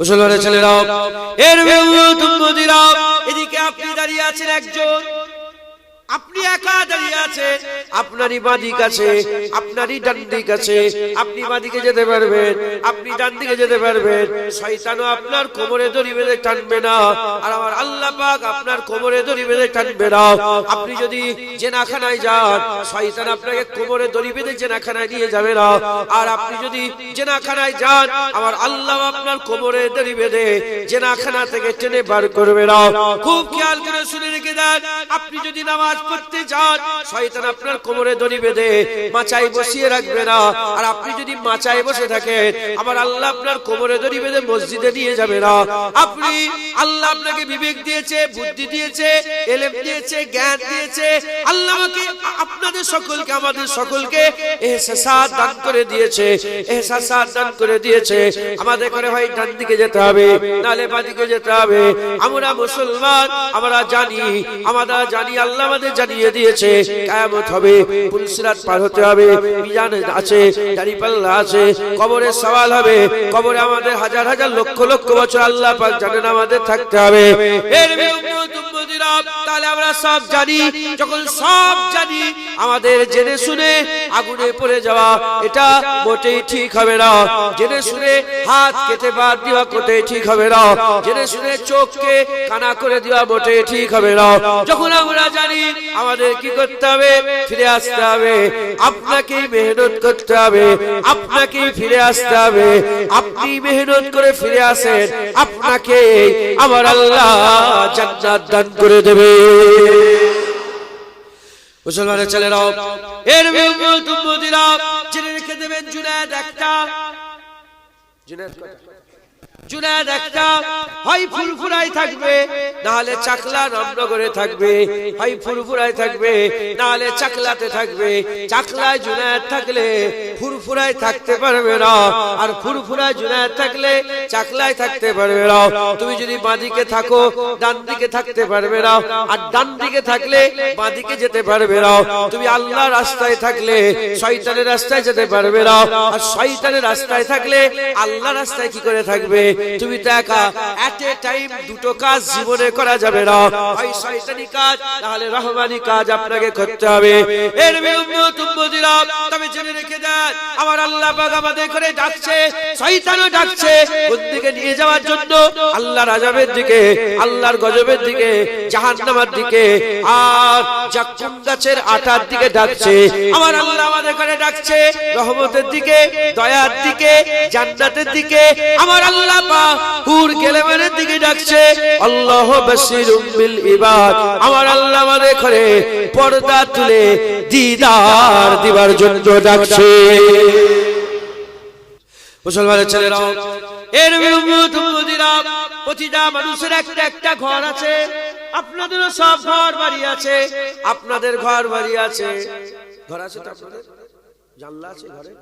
মুসলমানের ছেলেরা, এর উম্মতিরা, এদিকে আপনি দাঁড়িয়ে আছেন একজন, আপনি একা দাঁড়িয়ে আছেন, আপনারই বাঁ দিক আছে, আপনারই ডান দিক আছে, আপনি বাঁ দিকে যেতে পারবেন, আপনি ডান দিকে যেতে পারবেন, শয়তানও আপনার কোমরে দড়ি বেঁধে টানবে না, আর আমার আল্লাহ পাক আপনার কোমরে দড়ি বেঁধে টানবে না। আপনি যদি জেনাখানায় যান, শয়তান আপনাকে কোমরে দড়ি বেঁধে জেনাখানায় নিয়ে যাবে না, আর আপনি যদি জেনাখানায় যান, আমার আল্লাহ আপনার কোমরে দড়ি বেঁধে জেনাখানা থেকে টেনে বার করবে না। খুব খেয়াল করে শুনে রেখে দেন, আপনি যদি নামাজ পড়তে যান, শয়তান আপনার কোমরে দড়ি বেঁধে মাচায় বসিয়ে রাখবে না, আর আপনি যদি মাচায় বসে থাকেন, আমার আল্লাহ আপনার কোমরে দড়ি বেঁধে মসজিদে নিয়ে যাবে না। আপনি, আল্লাহ আপনাকে বিবেক দিয়েছে, বুদ্ধি দিয়েছে, ইলম দিয়েছে, জ্ঞান দিয়েছে, আল্লাহ আপনাদের সকলকে, আমাদের সকলকে ইহসাস দান করে দিয়েছে, ইহসাস দান করে দিয়েছে। আমাদের করে ভাই ডান দিকে যেতে হবে, নালে বাঁ দিকে যেতে হবে। আমরা মুসলমান, আমরা জানি আল্লাহ আমাদের জানিয়ে দিয়েছে কিয়ামত হবে, পুলসিরাত পার হতে হবে, মিজান আছে, দাঁড়িপাল্লা আছে, কবরে সওয়াল হবে, কবরে আমাদের হাজার হাজার লক্ষ লক্ষ বছর আল্লাহ পাক জানেন আমাদের থাকতে হবে। এর উম্মতিরা, তাহলে আমরা সব জানি, যখন সব জানি, আমাদের জেনে শুনে আগুনে পড়ে যাওয়া এটা মোটেই ঠিক হবে না। জেনে শুনে হাত কেটে বাদ দেওয়া মোটেই ঠিক হবে না। জেনে শুনে চোখকে কানা করে দেওয়া মোটেই ঠিক হবে না। যখন আমরা জানি, আমাদের কি করতে হবে? ফিরে আসতে হবে। আপনাকেই মেহনত করতে হবে, আপনাকেই ফিরে আসতে হবে। আপনি মেহনত করে ফিরে আসেন, আপনাকে আমার আল্লাহ জান্নাত দান করে দেবে। মুসলমানের ছেলেরা, এর উম্মতিরা, জেনে রেখে দেবেন, জুনায়েদ একটা, জুনায়েদ একটা, হয় ফুরফুরাই থাকবে, নাহলে চাকলা রামনগরে থাকবে, হয় ফুরফুরাই থাকবে, নাহলে চাকলাতে থাকবে। চাকলায় জুনায়েদ থাকলে ফুরফুরাই থাকতে পারবে না, আর ফুরফুরায় জুনায়েদ থাকলে চাকলায় থাকতে পারবে না। তুমি যদি বাঁ দিকে থাকো, ডান দিকে থাকতে পারবে না, আর ডান দিকে থাকলে বাঁ দিকে যেতে পারবে না। তুমি আল্লাহর রাস্তায় থাকলে শয়তানের রাস্তায় যেতে পারবে না, আর শয়তানের রাস্তায় থাকলে আল্লাহর রাস্তায় কি করে থাকবে? তুমি তো একা, এট এ টাইম দুটো কাজ জীবনে করা যাবে না, হয় শয়তানি কাজ, নাহলে রহমানি কাজ আপনাকে করতে হবে। এর উম্মতিরা, তবে জেনে রেখে দেন, আমার আল্লাহ পাক আমাদের করে ডাকছে, শয়তানও ডাকছে, কোন দিকে নিয়ে যাওয়ার জন্য? আল্লাহর আযাবের দিকে, আল্লাহর গজবের দিকে, জাহান্নামের দিকে, আর জাক্কুম গাছের আটার দিকে ডাকছে। আমার আল্লাহ আমাদের করে ডাকছে রহমতের দিকে, দয়ার দিকে, জান্নাতের দিকে। আমার আল্লাহ হুর গেলেমানের দিকে ডাকছে, আল্লাহ বাসিরুম বিল ইবাদ। আমার আল্লাহ আমাদের করে পর্দা তুলে দিদার দিবার জন্য ডাকছে। মুসলমানের ছেলেরা, এর উম্মতিরা, প্রতিটা মানুষের একটা একটা ঘর আছে। আপনাদেরও সব ঘর বাড়ি আছে, আপনাদের ঘর বাড়ি আছে। ঘর আছে তো আপনাদের? জানলা আছে ঘরে?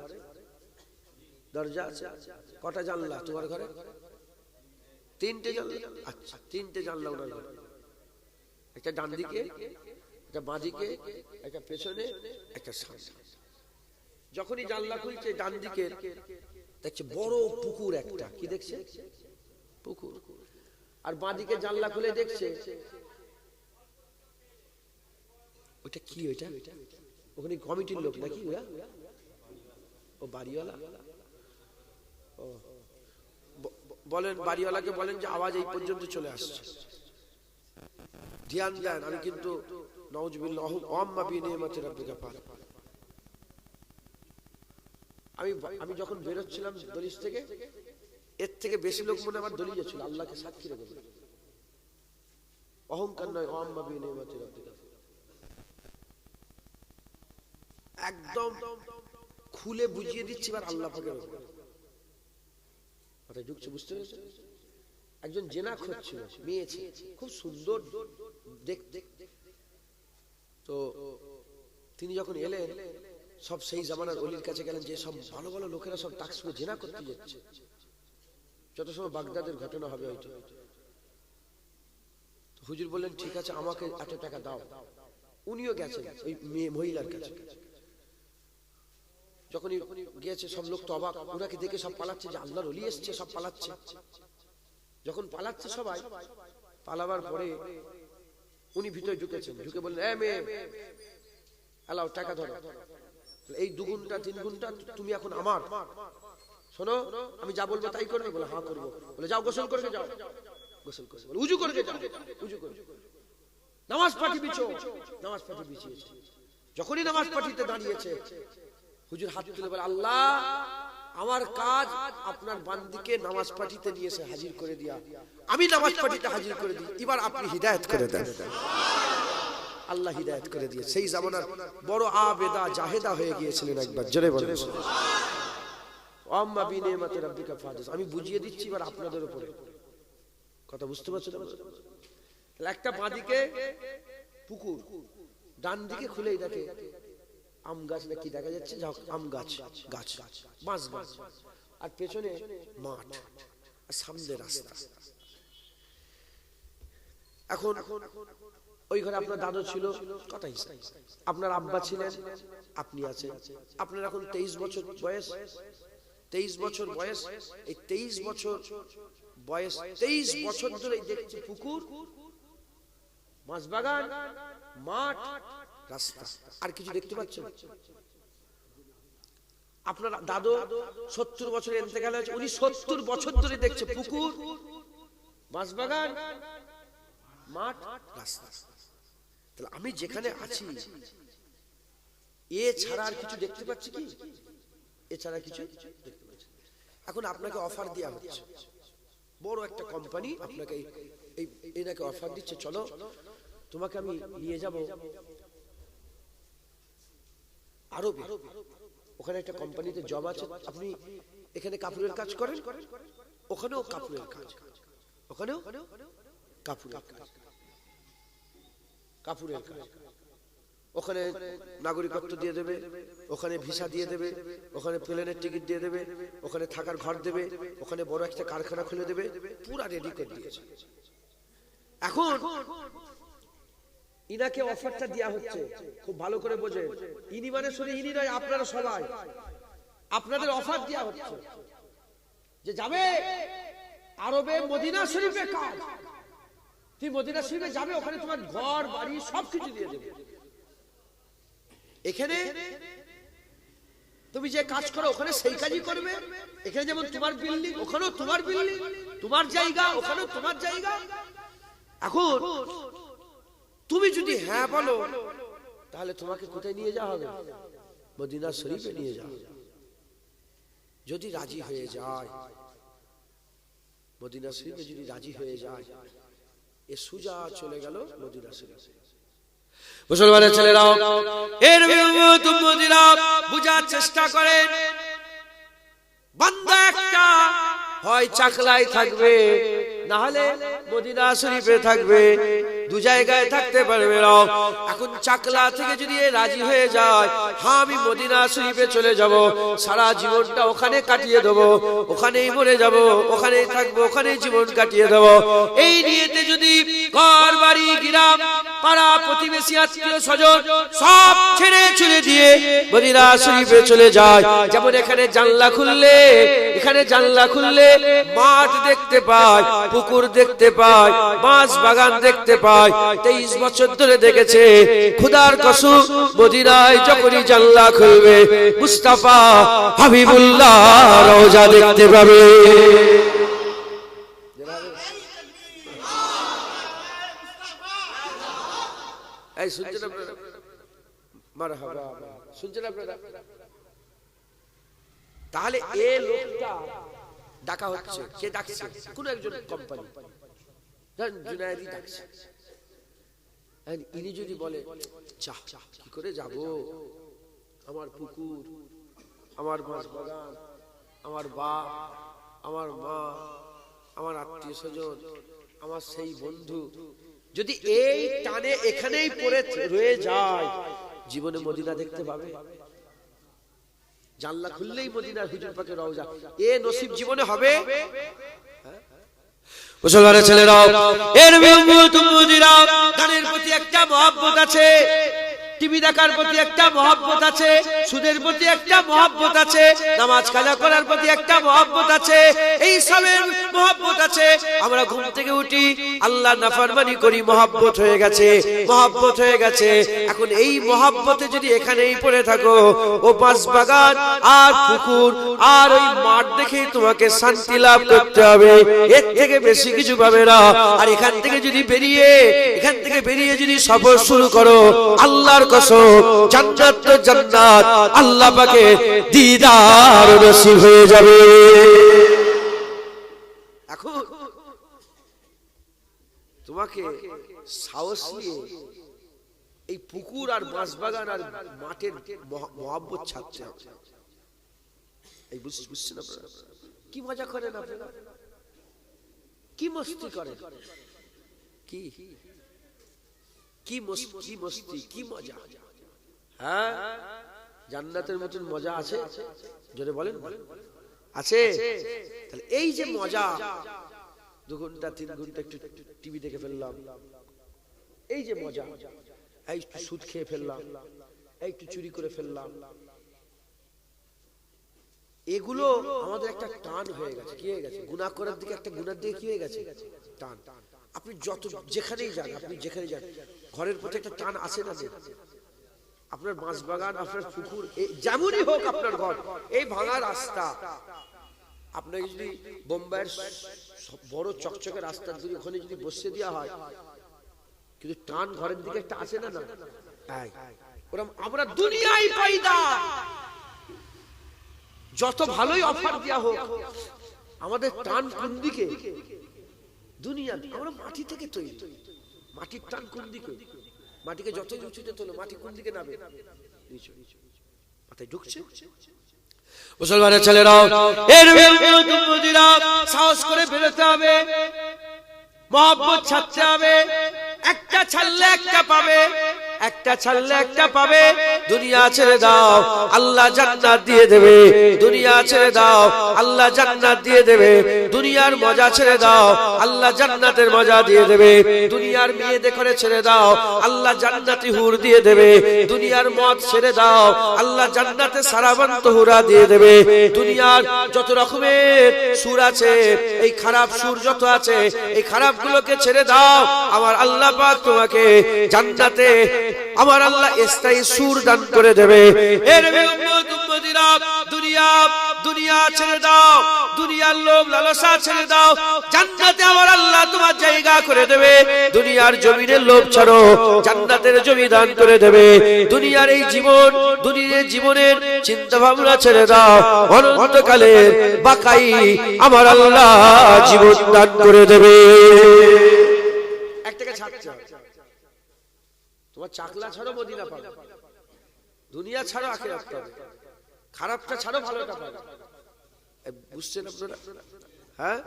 দরজা আছে? কটা জানলা তোমার ঘরে? তিনটে জানলা। আচ্ছা, তিনটে জানলা ওনার ঘরে। একটা ডান দিকে, একটা বাঁ দিকে, একটা পেছনে, একটা সামনে। যখনই জানলা খুলছে ডান দিকে, দেখছে বড় পুকুর একটা। কি দেখছে? পুকুর। আর বাঁ দিকে জানলা খুলে দেখছে ওটা কি? ওইটা ওখানে কমিটির লোক নাকি? ও বাড়িওয়ালা। বলেন বাড়িওয়ালাকে বলেন যে আওয়াজ এই পর্যন্ত চলে আসছে, ধ্যান দেন। আমি কিন্তু নাউজুবিল্লাহ ওয়াম্মা বিনিয়ামাতি রাব্বিকা পার। আমি যখন বেরোচ্ছিলাম দলিশ থেকে, এর থেকে বেশি লোক মনে আমার দলিয়ে ছিল, আল্লাহকে সাক্ষী রেখে। অহংকার নয়, ওয়াম্মা বিনিয়ামাতি রাব্বিকা। একদম খুলে বুঝিয়ে দিচ্ছি এবার আল্লাহ পাকের উপর। কথা ঢুকছে, বুঝতে পেরেছো? একজন জেনাখোর ছিল, মেয়ে ছিল, খুব সুন্দর দেখতে। তো তিনি যখন এলেন, সব সেই জামানার ওলির কাছে গেলেন, যে সব ভালো ভালো লোকেরা সব টাকসুয়ে জেনা করতে যাচ্ছে। যত সময় বাগদাদের ঘটনা হবে হয়তো। হুজুর বললেন, ঠিক আছে, আমাকে এত টাকা দাও। উনিও গেছেন ওই মেয়ে মহিলার কাছে। যখনই গিয়েছে, সব লোক তো অবাক, ওনাকে দেখে সব পালাচ্ছে, যে আল্লাহর ওলি এসছে, সব পালাচ্ছে। যখন পালাচ্ছে সবাই, পালাবার পরে উনি ভিতরে ঢুকেছেন, ঢুকে বললেন, এ মেয়ে এলাও টাকা ধরো, এই 2 ঘন্টা 3 ঘন্টা তুমি এখন আমার, শোনো আমি যা বলবো তাই করবে? বলে হ্যাঁ করবো। বলে যাও গোসল করে যাও, গোসল করে উজু করে যাও, উজু করে নামাজ পাঠি বিছো, নামাজ পাঠি বিছিয়েছে। যখনই নামাজ পাঠিতে দাঁড়িয়েছে, হুজুর হাত তুলে বলে, আল্লাহ আমার কাজ আপনার বান্দিকে নামাজ পাঠিতে নিয়ে এসে হাজির করে দিয়া, আমি নামাজ পাঠিতে হাজির করে দিই, এবার আপনি হিদায়াত করে দেন। আল্লাহ হিদায়াত করে দিয়ে সেই জামানার বড় আবেদা জাহেদা হয়ে গিয়েছিলেন। একবার জোরে বলেন আম্মা বিনিয়ামাতি রাব্বিকা ফাহাদিস। আমি বুঝিয়ে দিচ্ছি এবার আপনাদের উপরে, কথা বুঝতে পারছেন? একটা বাঁদিকে পুকুর, ডান দিকে খুলেই দেখে আম গাছ নাকি দেখা যাচ্ছে, আম গাছ, গাছ বাঁশ গাছ, আর পেছনে মাঠ, আর সামনে রাস্তা। এখন ওই ঘরে আপনার দাদু ছিল, কথাই আপনার আব্বা ছিলেন, আপনি আছেন, আপনার এখন 23 বছর বয়স, 23 বছর বয়স, এই 23 বছর বয়স, 23 বছর ধরে দেখছি পুকুর, মাছ বাগান, মাঠ, রাস্তা, আর কিছু দেখতে পাচ্ছেন? আপনার দাদু 70 বছরে ইন্তেকাল হয়েছে, উনি 70 বছর ধরে দেখছে পুকুর, মাছ বাগান, মাঠ, রাস্তা। তাহলে আমি যেখানে আছি এ ছাড়া আর কিছু দেখতে পাচ্ছি কি? এছাড়া কিছু দেখতে পাচ্ছি। এখন আপনাকে অফার দেওয়া হচ্ছে, বড় একটা কোম্পানি আপনাকে এনাকে অফার দিচ্ছে, চলো তোমাকে আমি নিয়ে যাব আরবে, ওখানে একটা কোম্পানিতে জব আছে, আপনি এখানে কাপড়ের কাজ করেন, ওখানেও কাপড়ের কাজ, ওখানেও কাপড়ের কাজ, কাপড়ের কাজ, ওখানে নাগরিকত্ব দিয়ে দেবে, ওখানে ভিসা দিয়ে দেবে, ওখানে প্লেনের টিকিট দিয়ে দেবে, ওখানে থাকার ঘর দেবে, ওখানে বড় একটা কারখানা খুলে দেবে, পুরা রেডি করে দিয়েছে। এখন ইনাকে অফারটা দেয়া হচ্ছে, খুব ভালো করে বোঝেন, ইনি মানে শুধু ইনি নয়, আপনারা সবাই, আপনাদের অফার দেয়া হচ্ছে যে যাবে আরবে, মদিনা শরীফে কাজ, তুই মদিনা শরীফে যাবে, ওখানে তোমার ঘর বাড়ি সবকিছু দিয়ে দেবে, এখানে তুমি যে কাজ করো ওখানে সেই কাজই করবে, এখানে যেমন তোমার বিল্ডিং ওখানেও তোমার বিল্ডিং, তোমার জায়গা ওখানেও তোমার জায়গা। এখন তুমি যদি হ্যাঁ বলো, তাহলে তোমাকে কোথায় নিয়ে যাওয়া হবে? মদিনা শরীফে নিয়ে যাওয়া হবে। যদি রাজি হয়ে যায়, মদিনা শরীফে যদি রাজি হয়ে যায়, এ সুজা চলে গেল মদিনা শরীফে। মুসলমানের ছেলেরাও এর উম্মতিরা বুঝার চেষ্টা করেন, বান্দা একটা হয় চাকলায় থাকবে, না হলে মদিনা শরীফে থাকবে, 2 জায়গায় থাকতে পারবে না। এখন চাকলা থেকে যদি রাজি হয়ে যায়, হ্যাঁ আমি মদিনা শরীফে চলে যাব, সারা জীবনটা ওখানে কাটিয়ে দেব, ওখানেই মরে যাব, ওখানেই থাকবো, ওখানেই জীবন কাটিয়ে দেব, এই নিয়েতে যদি ঘর বাড়ি গ্রাম পাড়া প্রতিবেশী আত্মীয় স্বজন সব ছেড়ে চলে দিয়ে মদিনা শরীফে চলে যায়, যেমন এখানে জানলা খুললে, এখানে জানলা খুললে মাঠ দেখতে পায়, পুকুর দেখতে পায়, মাছ বাগান দেখতে পায়, 23 বছর ধরে দেখেছে, খোদার কসম মদিনায় যখনই জানলা খুলবে মুস্তাফা হাবিবুল্লাহ রওজা দেখতে পাবে। এই শুনছেন আপনারা? মারহাবা, শুনছেন আপনারা? তাহলে এই লোকটা ডাকা হচ্ছে, কে ডাকছে? কোন একজন কোম্পানি, জুনায়েদি ডাকছে। ইনি যদি বলে চাহ কি করে যাব, আমার পুকুর, আমার মাছ বাগান, আমার বাপ, আমার মা, আমার আত্মীয় স্বজন, আমার সেই বন্ধু, যদি এই টানে এখানেই পড়ে রয়ে যায়, জীবনে মদিনা দেখতে পাবে? জানলা খুললেই মদিনার হুজুর পাকের রওজা, এ নসিব জীবনে হবে? মুসলমানের ছেলেরাও এর উম্মতিরা, গানের প্রতি একটা মহব্বত আছে, টিভি দেখার প্রতি একটা মহব্বত আছে, সুদের প্রতি একটা মহব্বত আছে, নামাজ কাজা করার প্রতি একটা মহব্বত আছে, এই সবের মহব্বত আছে। আছে, আমরা ঘুম থেকে উঠি আল্লাহ নাফরমানি করি, মহব্বত হয়ে গেছে, মহব্বত হয়ে গেছে। এখন এই মহব্বতে যদি এখানেই পড়ে থাকো, ও বাঁশবাগান আর পুকুর আর ওই মাঠ দেখে তোমাকে শান্তি লাভ করতে হবে, এর থেকে বেশি কিছু পাবে না। আর এখান থেকে বেরিয়ে যদি সফর শুরু করো, আল্লাহর কসম জান্নাত তো জান্নাত, আল্লাহ পাকে দিদার নসিব হয়ে যাবে। এখন তোমাকে সাহস নিয়ে এই পুকুর আর বাঁশবাগান আর মাঠের মহব্বত ছাড়তে হবে। এই বুঝছেন আপনারা কি মজা করেন, আপনারা কি মস্তি করেন, কি কি মস্তি, কি মজা। হ্যাঁ, জান্নাতের মতন মজা আছে? জোরে বলেন, আছে? তাহলে এই যে মজা, 2 ঘন্টা 3 ঘন্টা একটু টিভি দেখে ফেললাম, এই যে মজা, এই একটু সুদ খেয়ে ফেললাম, এই একটু চুরি করে ফেললাম, এগুলো আমাদের একটা টান হয়ে গেছে। কি হয়ে গেছে? গুনাহ করার দিকে, একটা গুনার দিকে কি হয়ে গেছে? টান। আপনি যেখানেই যান, ঘরের প্রতি একটা টান আসে না? আপনার বাঁশবাগান, আপনার পুকুর, যেমনই হোক আপনার ঘর, এই ভাঙা রাস্তা, আপনাকে যদি বোম্বাইয়ের বড় চকচকে রাস্তার দিকে ওখানে যদি বসে দেওয়া হয়, কিন্তু টান ঘরের দিকে একটা আসে না? ওরা আমরা দুনিয়ায় পাইদা, যত ভালোই অফার দেওয়া হোক, আমাদের টান কোন দিকে? দুনিয়া। আমরা মাটি থেকে তৈরি, মাটির টান কোন দিকে? মাটিকে যতই উঁচুতে তোলো, মাটি কোন দিকে নামে? মাথায় ঢুকছে। মুসলমানের ছেলেরাও, এর সাহস করে বেরোতে হবে, মহব্বত ছাড়তে হবে। একটা ছাড়লে একটা পাবে, একটা ছাড়লে একটা পাবে। দুনিয়া ছেড়ে দাও, আল্লাহ জান্নাত দিয়ে দেবে। দুনিয়া ছেড়ে দাও, আল্লাহ জান্নাত দিয়ে দেবে। দুনিয়ার মজা ছেড়ে দাও, আল্লাহ জান্নাতের মজা দিয়ে দেবে। দুনিয়ার মেয়ে দেখে ছেড়ে দাও, আল্লাহ জান্নাতি হুর দিয়ে দেবে। দুনিয়ার মদ ছেড়ে দাও, আল্লাহ জান্নাতে সারাবান্ত হুরা দিয়ে দেবে। দুনিয়ার যত রকমের সুর আছে, এই খারাপ সুর যত আছে, এই খারাপ গুলোকে ছেড়ে দাও। আমার আল্লাহ পাক তোমাকে জান্নাতে, আমার আল্লাহ স্থায়ী সুর দান করে দেবে। এর উম্মতিরা, দুনিয়া ছেড়ে দাও, দুনিয়ার লোভ লালসা ছেড়ে দাও, জান্নাতে আমার আল্লাহ তোমার জায়গা করে দেবে। দুনিয়ার জমিনের লোভ ছাড়ো, জান্নাতের জমি দান করে দেবে। দুনিয়ার এই জীবনের চিন্তা ভাবনা ছেড়ে দাও, অনন্তকালের বাকাই আমার আল্লাহ জীবন দান করে দেবে। একটাকে ছাড়ছে, তোমার চাকলা ছাড়ো, মদিনা পাবে। দুনিয়া ছাড়ো, আখিরাত পাবে। খারাপটা ছাড়ো, ভালোটা পাবে। বুঝছেন আপনারা? হ্যাঁ,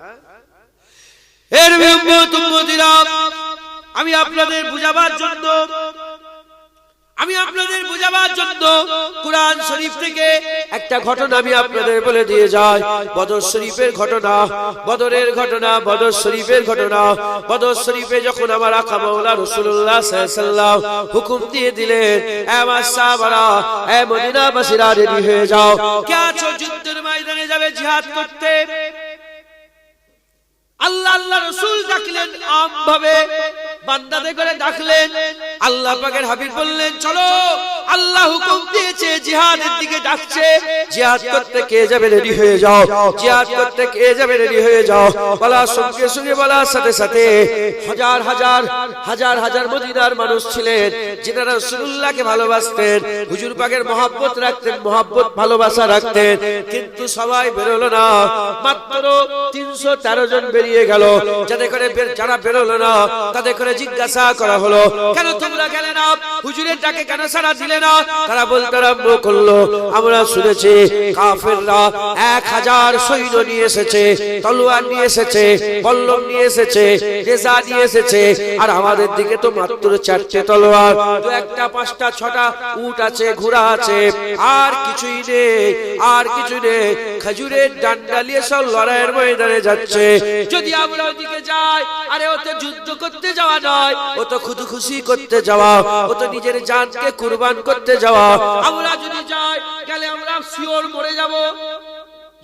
এর উম্মতিরা, আমি আপনাদের বুঝাবার জন্য কুরআন শরীফ থেকে একটা ঘটনা আমি আপনাদের বলে দিয়ে যাই। বদর শরীফের ঘটনা, বদরের ঘটনা, বদর শরীফের ঘটনা। বদর শরীফে যখন আমার আকা মাওলা রাসূলুল্লাহ সাল্লাল্লাহু আলাইহি ওয়াসাল্লাম হুকুম দিয়ে দিলেন, এ আমার সাহাবারা, এ মদিনাবাসীরা, রেডি হয়ে যাও, কে আছো যুদ্ধের ময়দানে যাবে জিহাদ করতে। আল্লাহ রাসূল ডাকলেন, আমভাবে বান্দাদের করে ডাকলেন। আল্লাহ পাকের হাবিব বললেন, চলো, আল্লাহ হুকুম দিয়েছে, জিহাদের দিকে ডাকছে। জিহাদ করতে কে যাবে? রেডি হয়ে যাও। জিহাদ করতে কে যাবে? রেডি হয়ে যাও। বলার সঙ্গে সঙ্গে, বলার সাথে সাথে হাজার মদিনার মানুষ ছিলেন, যিনারা রাসূলুল্লাহকে ভালোবাসতেন, হুজুর পাকের মহব্বত রাখতেন, মহব্বত ভালোবাসা রাখতেন। কিন্তু সবাই বেরোলো না, মাত্র 313 জন বেরিয়ে গেল। যারা বেরোলো না, তাদের করে জিজ্ঞাসা করা হলো, কেন তোমরা গেলে না? হুজুরের ডাকে কেন সাড়া দিলে না? তারা বলতে আরম্ভ করলো, আমরা শুনেছি কাফেররা 1000 সৈন্য নিয়ে এসেছে, তলোয়ার নিয়ে এসেছে, বল্লম নিয়ে এসেছে, নেজা নিয়ে এসেছে, আর আমাদের দিকে তো মাত্র 4টে তলোয়ার, 2-1টা 5টা 6টা উট আছে, ঘোড়া আছে, আর কিছুই নেই। খেজুরের ডান্ডা নিয়ে সব লড়াইয়ের ময়দানে যাচ্ছে। যদি আমরা ওদিকে যাই, আরে ও তো যুদ্ধ করতে যাওয়া নয়, ও তো খুশি করতে যাওয়া, ও তো নিজের জানকে কুরবান করতে যাওয়া। আমরা যদি যাই, গেলে আমরা শিওর মরে যাব।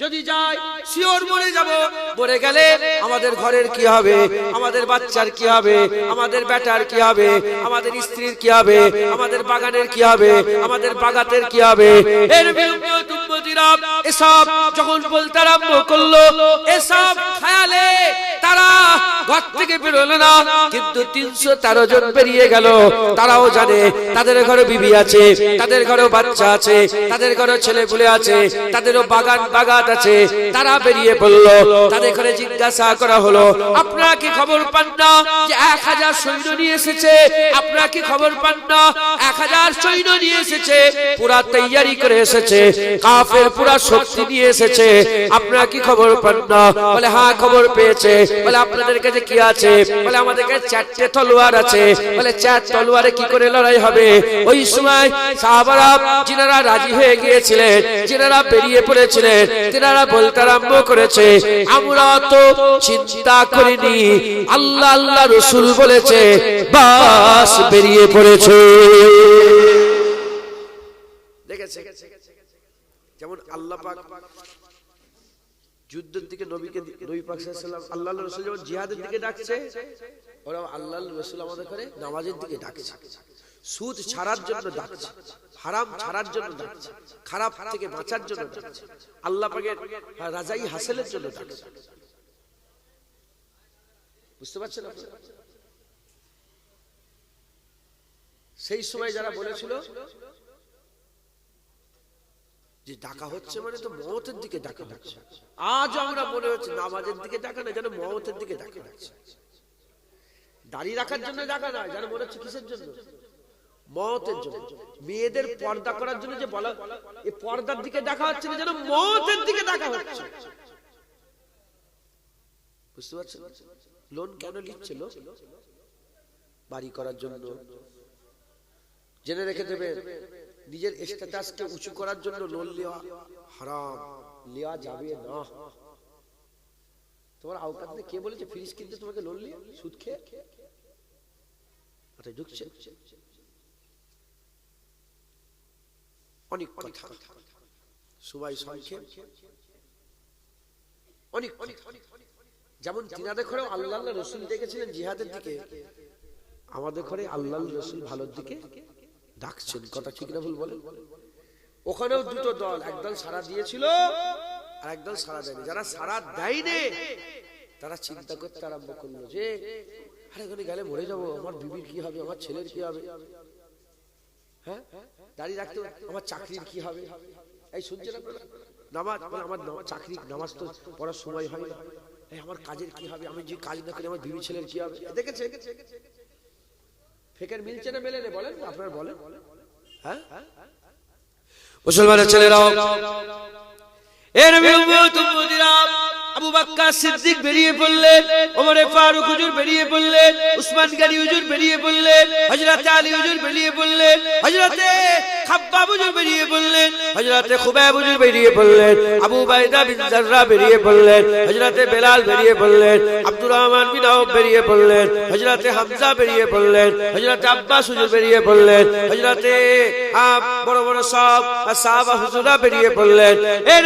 যদি যাই শিওর মরে যাব। মরে গেলে আমাদের ঘরের কি হবে, আমাদের বাচ্চার কি হবে, আমাদের বেটার কি হবে, আমাদের স্ত্রীর কি হবে, আমাদের বাগানের কি হবে, আমাদের বাগাতের কি হবে। এর এসব যখন বলতে আরম্ভ করলো, এসব খেয়ালে তারা ঘর থেকে বেরোলো না। কিন্তু 313 জন বেরিয়ে গেল। তারাও জানে তাদের ঘরে বিবি আছে, তাদের ঘরে বাচ্চা আছে, তাদের ঘরে ছেলে পুলে আছে, তাদেরও বাগান বাগাত আছে। তারা বেরিয়ে পড়লো। তাদের ঘরে জিজ্ঞাসা করা হলো, আপনারা কি খবর পান না যে 1000 সৈন্য নিয়ে এসেছে? আপনারা কি খবর পান না 1000 সৈন্য নিয়ে এসেছে, পুরা তৈয়ারি করে এসেছে, কাফের পুরা শক্তি নিয়ে এসেছে? আপনারা কি খবর পান না? বলে হ্যাঁ খবর পেয়েছে। বলে আপনাদের কাছে কি আছে? বলে আমাদের কাছে 4টে তলোয়ার আছে। বলে 4 তলোয়ারে কি করে লড়াই হবে? ওই সময় সাহাবারা যিনারা রাজি হয়ে গিয়েছিলেন, যিনারা বেরিয়ে পড়েছিলেন, তিনারা বলতে আরম্ভ করেছে, আমরা তো চিন্তা করিনি, আল্লাহ আল্লাহ রাসূল বলেছে, বাস বেরিয়ে পড়েছে। দেখেছে যেমন আল্লাহ পাক যুদ্ধের দিকে নবীকে, নবী পাক সাল্লাল্লাহু আলাইহি ওয়াসাল্লাম আল্লাহর রাসূল যখন জিহাদের দিকে ডাকছে, ওরা আল্লাহর রাসূল আমাদের করে নামাজের দিকে ডাকছে, সুদ ছাড়ার জন্য ডাকছে, হারাম ছাড়ার জন্য ডাকছে, খারাপ থেকে বাঁচার জন্য ডাকছে, আল্লাহ পাকের রাজাই হাসিলের জন্য ডাকছে। বুঝতে পারছেন আপনারা? সেই সময় যারা বলেছিল যে ডাকা হচ্ছে মানে তো মওতের দিকে ডাকা হচ্ছে, আজ আমরা মনে হচ্ছে নামাজের দিকে ডাকা না, যেন মওতের দিকে ডাকা হচ্ছে। দাড়ি রাখার জন্য ডাকা না, যেন মনে হচ্ছে কিসের জন্য? মওতের জন্য। মেয়েদের পর্দা করার জন্য যে বলা, এই পর্দার দিকে ডাকা হচ্ছে না, যেন মওতের দিকে ডাকা হচ্ছে। বুঝতে পারছেন? লোন কেন নিচ্ছে লোক? বাড়ি করার জন্য। জেনে রেখে দেবে, নিজের স্ট্যাটাসকে উঁচু করার জন্য লোন নেওয়া হারাম, নেওয়া যাবে না। তোমার আওকাত নেই। কে বলেছে ফ্রিজ কিনতে তোমাকে লোন নিয়ে? সুদ খেয়ে মাথায় ঢুকছে। অনেক কথা, সবাই সংক্ষেপ, অনেক যেমন তিনাদের ঘরে আল্লাহ আল্লাহ রাসূল ডেকেছিলেন জিহাদের দিকে, আমাদের ঘরে আল্লাহ রাসূল ভালোর দিকে ডাকছেন। কথা ঠিক না ভুল বলেন? ওখানেও দুটো দল, একদল সাড়া দিয়েছিল আর একদল সাড়া দেয়নি। যারা সাড়া দেয়নি তারা চিন্তা করতে আরম্ভ করলো যে আরে ওখানে গেলে মরে যাবো, আমার বিবির কি হবে, আমার ছেলের কি হবে, হ্যাঁ দাঁড়িয়ে রাখতে আমার চাকরির কি হবে। এই শুনছেন আপনারা? নামাজ, আমার চাকরি নামাজ তো পড়ার সময় হয় না, আমার কাজের কি হবে, আমি যে কাজ না করি আমার বিবি ছেলের কি হবে। দেখেছে ফেকের মিলছে না মেলে না? বলেন আপনারা বলেন। হ্যাঁ মুসলমানের ছেলেরাও, এর আবু বকর সিদ্দিক বেরিয়ে পড়লেন, ওমর ফারুক হুজুর বেরিয়ে পড়লেন, উসমান গনি হুজুর বেরিয়ে পড়লেন, হযরত আলী হুজুর বেরিয়ে পড়লেন, হযরত খাব্বাব হুজুর বেরিয়ে পড়লেন, হযরত খুবাইব হুজুর বেরিয়ে পড়লেন, আবু বাইদা বিন জাররা বেরিয়ে পড়লেন, হযরত বেলাল বেরিয়ে পড়লেন, আব্দুর রহমান বিন আউফ বেরিয়ে পড়লেন, হযরত হামজা বেরিয়ে পড়লেন, হযরত আব্বাস হুজুর বেরিয়ে পড়লেন, হযরত বড় বড় সব সাহাবা হুজুররা বেরিয়ে পড়লেন। এর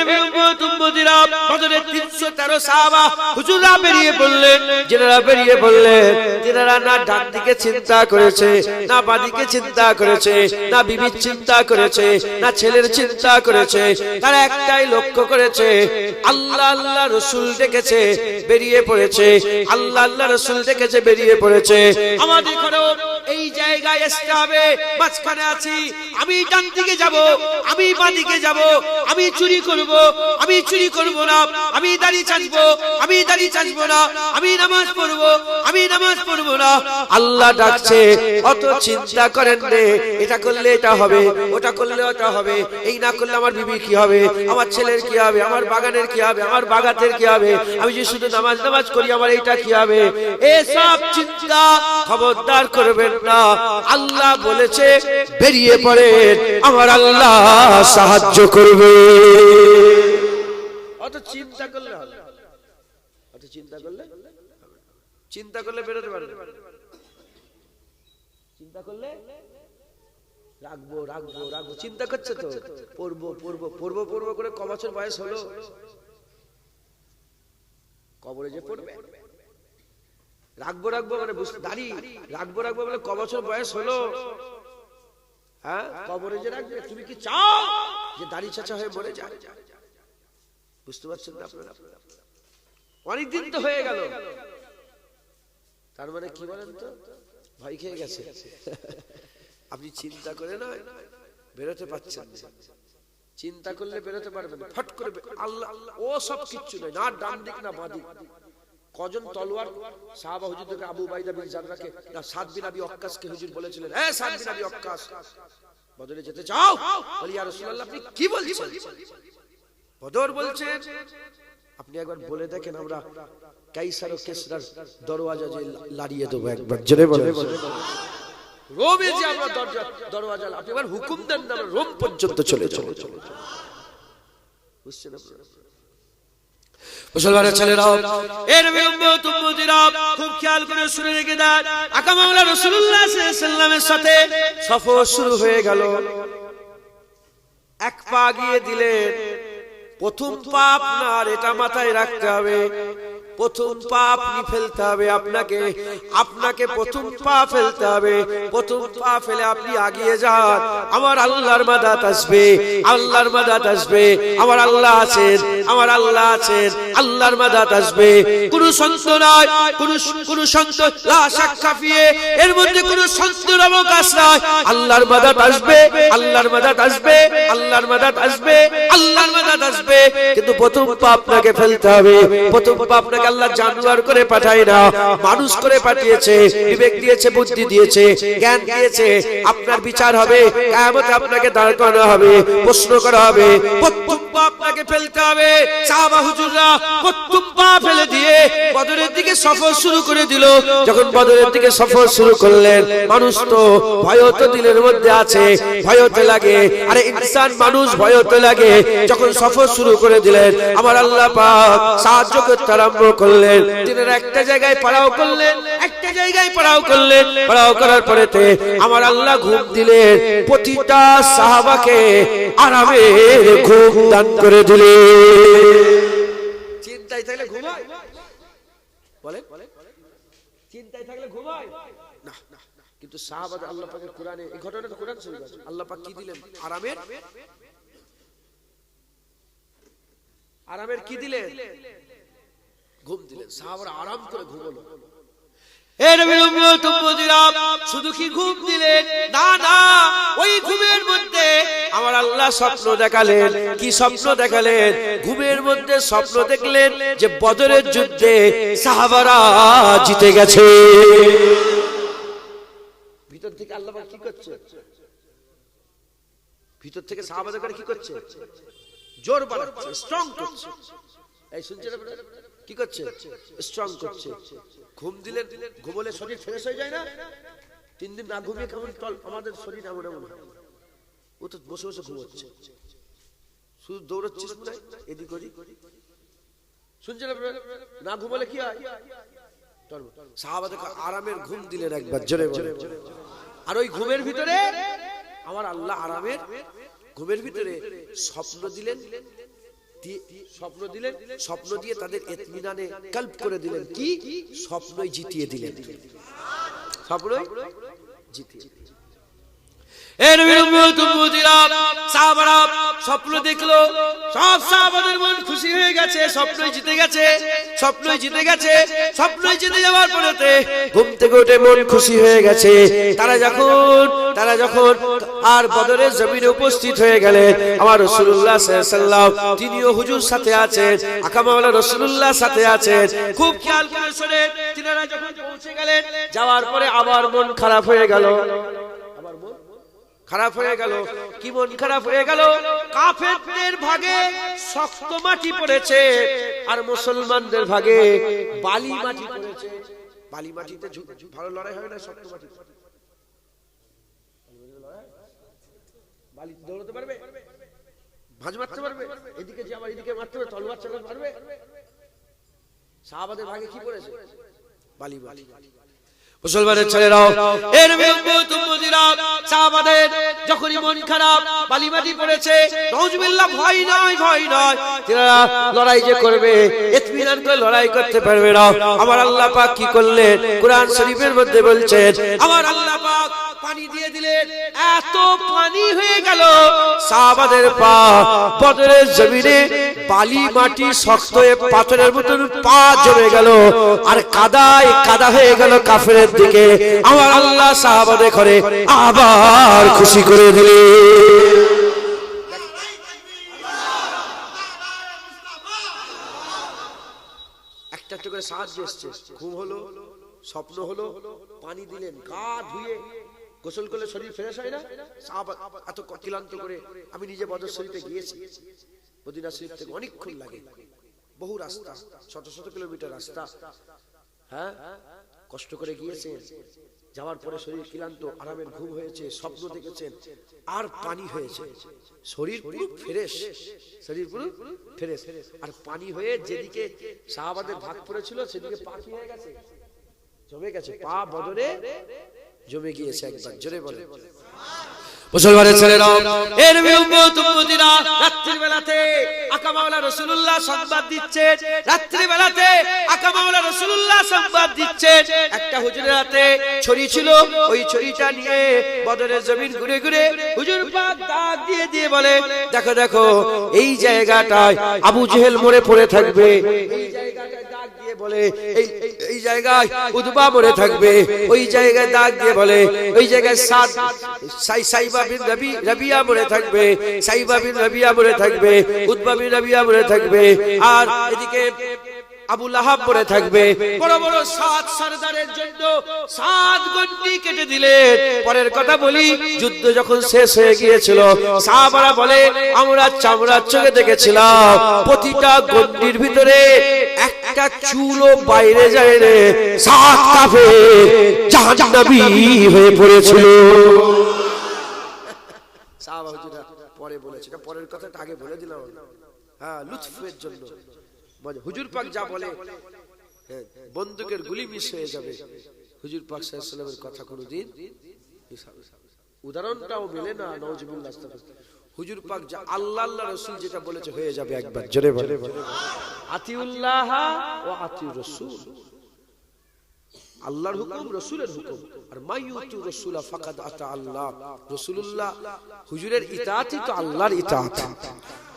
উম্মতিরা বদরের 313 সাহাবা হুজুররা বেরিয়ে পড়লেন। যারা বেরিয়ে পড়লেন তিনারা না ডান দিকে চিন্তা করেছে, না বাঁ দিকে চিন্তা করেছে, না বিবির চিন্তা করেছে, না ছেলের চিন্তা করেছে। তারা একটাই লক্ষ্য করেছে, আল্লাহ আল্লাহ রাসূল ডেকেছে বেরিয়ে পড়েছে, আল্লাহ আল্লাহ রাসূল ডেকেছে বেরিয়ে পড়েছে। আমাদের ঘরেও এই জায়গায় আসতে হবে। মাঝখানে আছি, আমি ডান দিকে যাব, আমি বাঁ দিকে যাব, আমি চুরি করব, আমি চুরি করব না, আমি দাড়ি চাঁচবো, আমি দাড়ি চাঁচবো না, আমি নামাজ পড়বো, আমি নামাজ পড়বো না। আল্লাহ ডাকছে, অত চিন্তা করেন রে, এটা করলে এটা হবে, ওটা করলে ওটা হবে, এই না করলে আমার বিবি কি হবে, আমার ছেলের কি হবে, আমার বাগানের কি হবে, আমার বাগাতের কি হবে, আমি যে শুধু নামাজ নামাজ করি আমার এইটা কি হবে। এসব চিন্তা খবরদার করবেন না। আল্লাহ বলেছে বেরিয়ে পড়েন, আমার আল্লাহ সাহায্য করবে। অত চিন্তা করলে হবে, অত চিন্তা করলে বেরোতে পারবে, চিন্তা করলে রাখবো রাখবো রাখবো, চিন্তা করছে তো পড়বো পড়বো পড়বো পড়বো করে ক বছর বয়স হলো, কবরে যে পড়বে, রাখবো রাখবো মানে দাড়ি রাখবো রাখবো বলে ক বছর বয়স হলো, হ্যাঁ কবরে যে রাখবে, তুমি কি চাও যে দাড়ি চাচা হয়ে মরে যায়? বুঝতে পারছেন না আপনারা? অনেকদিন তো হয়ে গেল, তার মানে কি বলেন তো, ভয় খেয়ে গেছে। আপনি চিন্তা করে না বেরোতে পারছেন না, চিন্তা করলে বেরোতে পারবেন, ফট করে আল্লাহ ও সব কিচ্ছু নয়, না ডান দিক না বাঁ দিক। কজন তলোয়ার সাহাবা হুজুরকে, আবু উবাইদা বিন জাররাহকে না সাদ বিন আবি ওয়াক্কাসকে হুজুর বলেছিলেন, এ সাদ বিন আবি ওয়াক্কাস বদরে যেতে চাও? বলি ইয়া রাসূলুল্লাহ আপনি কি বলছেন? বদর বলছেন, আপনি একবার বলে দেখেন আমরা কাইসার ও কিসরার দরওয়াজা যে লাড়িয়ে দেবো, একবার জোরে বলেন। রোমে যে আমরা দরওয়াজা, আপনি একবার হুকুম দেন না আমরা রোম পর্যন্ত চলে যাব। বুঝছেন আপনারা? মুসলমানের ছেলেরা, এর উম্মতিরা খুব খেয়াল করে শুনে রেখে দেন, আকা মাওলা রাসূলুল্লাহ সাল্লাল্লাহু আলাইহি সাল্লামের সাথে সফর শুরু হয়ে গেল। এক পা গিয়ে দিলেন, প্রথম পা আপনার, এটা মাথায় রাখতে হবে, প্রথম পা আপনি ফেলতে হবে, আপনাকে প্রথম পা ফেলতে হবে। প্রথম পা ফেলে আপনি আগিয়ে যান, আমার আল্লাহর মাদাত আসবে, আল্লাহর মাদাত আসবে, আমার আল্লাহ আছেন, আমার আল্লাহ আছেন, আল্লাহর মাদাত আসবে। কোন সন্ত নয়, কোন সন্ত লা শাক্কা ফিয়ে, এর মধ্যে কোন সন্তের অবকাশ নাই। আল্লাহর মাদাত আসবে, আল্লাহর মাদাত আসবে, আল্লাহর মাদাত আসবে, আল্লাহর মাদাত আসবে। কিন্তু প্রথম পা আপনাকে ফেলতে হবে। প্রথম পা আপনাকে আল্লাহ জানোয়ার করে পাঠায় না, মানুষ করে পাঠিয়েছে, বিবেক দিয়েছে, বুদ্ধি দিয়েছে, জ্ঞান দিয়েছে। আপনার বিচার হবে, কিয়ামতে আপনাকে দাঁড় করানো হবে, প্রশ্ন করা হবে। প্রথম পা আপনাকে ফেলতে হবে। সাহাবা হুজুররা প্রথম পা ফেলে দিয়ে বদরের দিকে সফর শুরু করে দিল। যখন বদরের দিকে সফর শুরু করলেন, মানুষ তো ভয় তো দিলের মধ্যে আছে, ভয় তো লাগে, আরে ইনসান মানুষ ভয় তো লাগে। যখন সফর শুরু করে দিলেন, আমার আল্লাহ পাক সাহায্য করতে আরম্ভ করলেন। দিনের একটা জায়গায় পাড়াও করলেন, একটা জায়গায় পাড়াও করলেন। পাড়াও করার পরেতে আমার আল্লাহ ঘুম দিলেন, প্রতিটা সাহাবাকে আরামের ঘুম দান করে দিলেন। চিন্তায় থাকলে ঘুমায়, বলেন চিন্তায় থাকলে ঘুমায় না, কিন্তু সাহাবাদের আল্লাহ পাকের কোরআনে এই ঘটনাটা কোরআন শরীফ আছে, আল্লাহ পাক কি দিলেন? আরামের কি দিলেন? ঘুম দিলেন। সাহাবারা আরাম করে ঘুমালো। এর শুধু কি ঘুম দিলেন? না না, ওই ঘুমের মধ্যে আমার আল্লাহ স্বপ্ন দেখালেন। কি স্বপ্ন দেখালেন? ঘুমের মধ্যে স্বপ্ন দেখলেন যে বদরের যুদ্ধে সাহাবারা জিতে গেছে। ভিতর থেকে আল্লাহ কি করছে? ভিতর থেকে সাহাবাদের কি করছে? জোর বাড়াচ্ছে, স্ট্রং করছে। এই শুনছেন আপনারা? কি করছে? স্ট্রং করছে। ঘুম দিলেন, ঘুমলে শরীর ফ্রেশ হয়ে যায় না? 3 দিন না ঘুমিয়ে কেমন আমাদের শরীর এমন এমন, ও তো বসে বসে ঘুমোচ্ছে, শুধু দৌড়াচ্ছিস না এদিক ওদিক। শুনছেন আপনারা? না ঘুমলে কি হয়? সাহাবাদেরকে আরামের ঘুম দিলেন একবার, জোরে জোরে। আর ওই ঘুমের ভিতরে আমার আল্লাহ আরামের ঘুমের ভিতরে স্বপ্ন দিলেন, স্বপ্ন দিয়ে তাদের ইতমিনানে কলব করে দিলেন। কি? স্বপ্নই জিতিয়ে দিলেন, স্বপ্নই জিতিয়ে। এর সাহাবারা স্বপ্ন দেখলো, সব সাহাবাদের মন খুশি হয়ে গেছে, স্বপ্নই জিতে গেছে, স্বপ্নই জিতে গেছে। স্বপ্নই জিতে যাওয়ার পরেতে ঘুম থেকে উঠে মন খুশি হয়ে গেছে। তারা যখন আর বদরের জমিনে উপস্থিত হয়ে গেলেন, আমার রাসূলুল্লাহ সাল্লাল্লাহু আলাইহি ওয়াসাল্লাম তিনিও হুজুর সাথে আছেন, আকা মাওলা রাসূলুল্লাহ সাথে আছেন। খুব খেয়াল করে শুনে তিনারা যখন পৌঁছে গেলেন, যাওয়ার পরে আবার মন খারাপ হয়ে গেল। খারাপ হয়ে গেল। কি মন খারাপ হয়ে গেল? কাফেরদের ভাগে শক্ত মাটি পড়েছে, আর মুসলমানদের ভাগে বালি মাটি পড়েছে। বালি মাটিতে ভালো লড়াই হয় না, শক্ত মাটি। বালি দৌড়াতে পারবে, ভাঁজ মারতে পারবে, এদিকে যে আবার এদিকে মারতে পারবে, তলোয়ার চালাতে পারবে। সাহাবাদের ভাগে কি পড়েছে? বালি মাটি। মুসলমানের ছেলেরাও, এর উম্মতিরা, সাহাবাদের যখনই মন খারাপ, বালিমাটি পড়েছে, নাউজুবিল্লাহ, ভয় নয়, ভয় নয়, তারা লড়াই যে করবে, ইতমিনান করে লড়াই করতে পারবে না। আমার আল্লাহ পাক কি করলেন? কোরআন শরীফের মধ্যে বলছেন, আমার আল্লাহ পাক পানি দিয়ে দিলেন, এত পানি হয়ে গেল সাহাবাদের পা বদরের জমিনে বালি মাটি শক্ত হয়ে পাথরের মতন পা জমে গেল, আর কাদায় কাদা হয়ে গেল কাফেরের দিকে। আমার আল্লাহ সাহাবাদের ঘরে আবার খুশি করে দিলেন। একটা একটা করে সাহায্য এসছে, ঘুম হলো, স্বপ্ন হলো, পানি দিলেন, গা ধুয়ে গোসল করলে শরীর ফ্রেশ হয় না? সাহাবা এত ক্লান্ত করে, আমি নিজে বদর শরীফে গিয়েছি, মদিনা শরীফ থেকে অনেকক্ষণ লাগে, বহু রাস্তা, শত শত কিলোমিটার রাস্তা, হ্যাঁ, কষ্ট করে গিয়েছেন, যাওয়ার পরে শরীর ক্লান্ত, আরামের ঘুম হয়েছে, স্বপ্ন দেখেছেন, আর পানি হয়েছে, শরীর পুরো ফ্রেশ, শরীর পুরো ফ্রেশ, আর পানি হয়ে যেদিকে সাহাবাদের ভাগ পড়েছিল সেদিকে পা কি হয়ে গেছে? জমে গেছে, পা বদরে জমে গিয়েছে। একবার জোরে বলে মুসলমানের ছেলেরাও, এর উম্মতিরা, রাত্রির বেলাতে আকা মাওলা রাসূলুল্লাহ সংবাদ দিচ্ছেন, রাত্রির বেলাতে আকা মাওলা রাসূলুল্লাহ সংবাদ দিচ্ছেন। একটা হুজুরের হাতে ছড়ি ছিল, ওই ছড়িটা নিয়ে বদরের জমিন ঘুরে ঘুরে হুজুর পাক ডাক দিয়ে দিয়ে বলে, দেখো দেখো, এই জায়গাটায় আবু জেহেল মরে পড়ে থাকবে, এই জায়গাটায় ডাক দিয়ে বলে, এই জায়গায় উতবা মরে থাকবে, ওই জায়গায় ডাক দিয়ে বলে, ওই জায়গায় সাইবা বিন রাবিয়া মরে থাকবে, সাইবা বিন রাবিয়া মরে থাকবে, উতবা বিন রাবিয়া মরে থাকবে, আর এদিকে আবু লাহাব মরে থাকবে। বড় বড় 7 সরদারের জন্য 7 গন্ডি কেটে দিলেন। পরের কথা বলি, যুদ্ধ যখন শেষ হয়ে গিয়েছিল, সাহাবারা বলে, আমরা চামড়ার চোখে দেখেছিলাম প্রতিটা গন্ডির ভিতরে একটা চুলও বাইরে যায় রে, 7 কাফের জাহান্নামী হয়ে পড়েছিল। সাহাবা হুজুরা পরে বলেছে, পরের কথাটা আগে বলে দিলাম, হ্যাঁ, লুৎফের জন্য। হুজুর পাক যা বলে, বন্দুকের গুলি মিস হয়ে যাবে, হুজুর পাক সাল্লাল্লাহু আলাইহি ওয়াসাল্লামের কথা কোনোদিন উদাহরণটাও মেলে না। নাউজুবিল্লাহ, হুজুর পাক যা আল্লাহ আল্লাহ রাসূল যেটা বলেছে হয়ে যাবে। একবার জোরে বলে আতিউল্লাহ ওয়া আতিউর রাসূল, আল্লাহর হুকুম, রাসূলের হুকুম, আর মাইয়ুতু রাসূলা ফাকাদ আতা আল্লাহ। রাসূলুল্লাহ হুজুরের ইতাআতই তো আল্লাহর ইতাআত,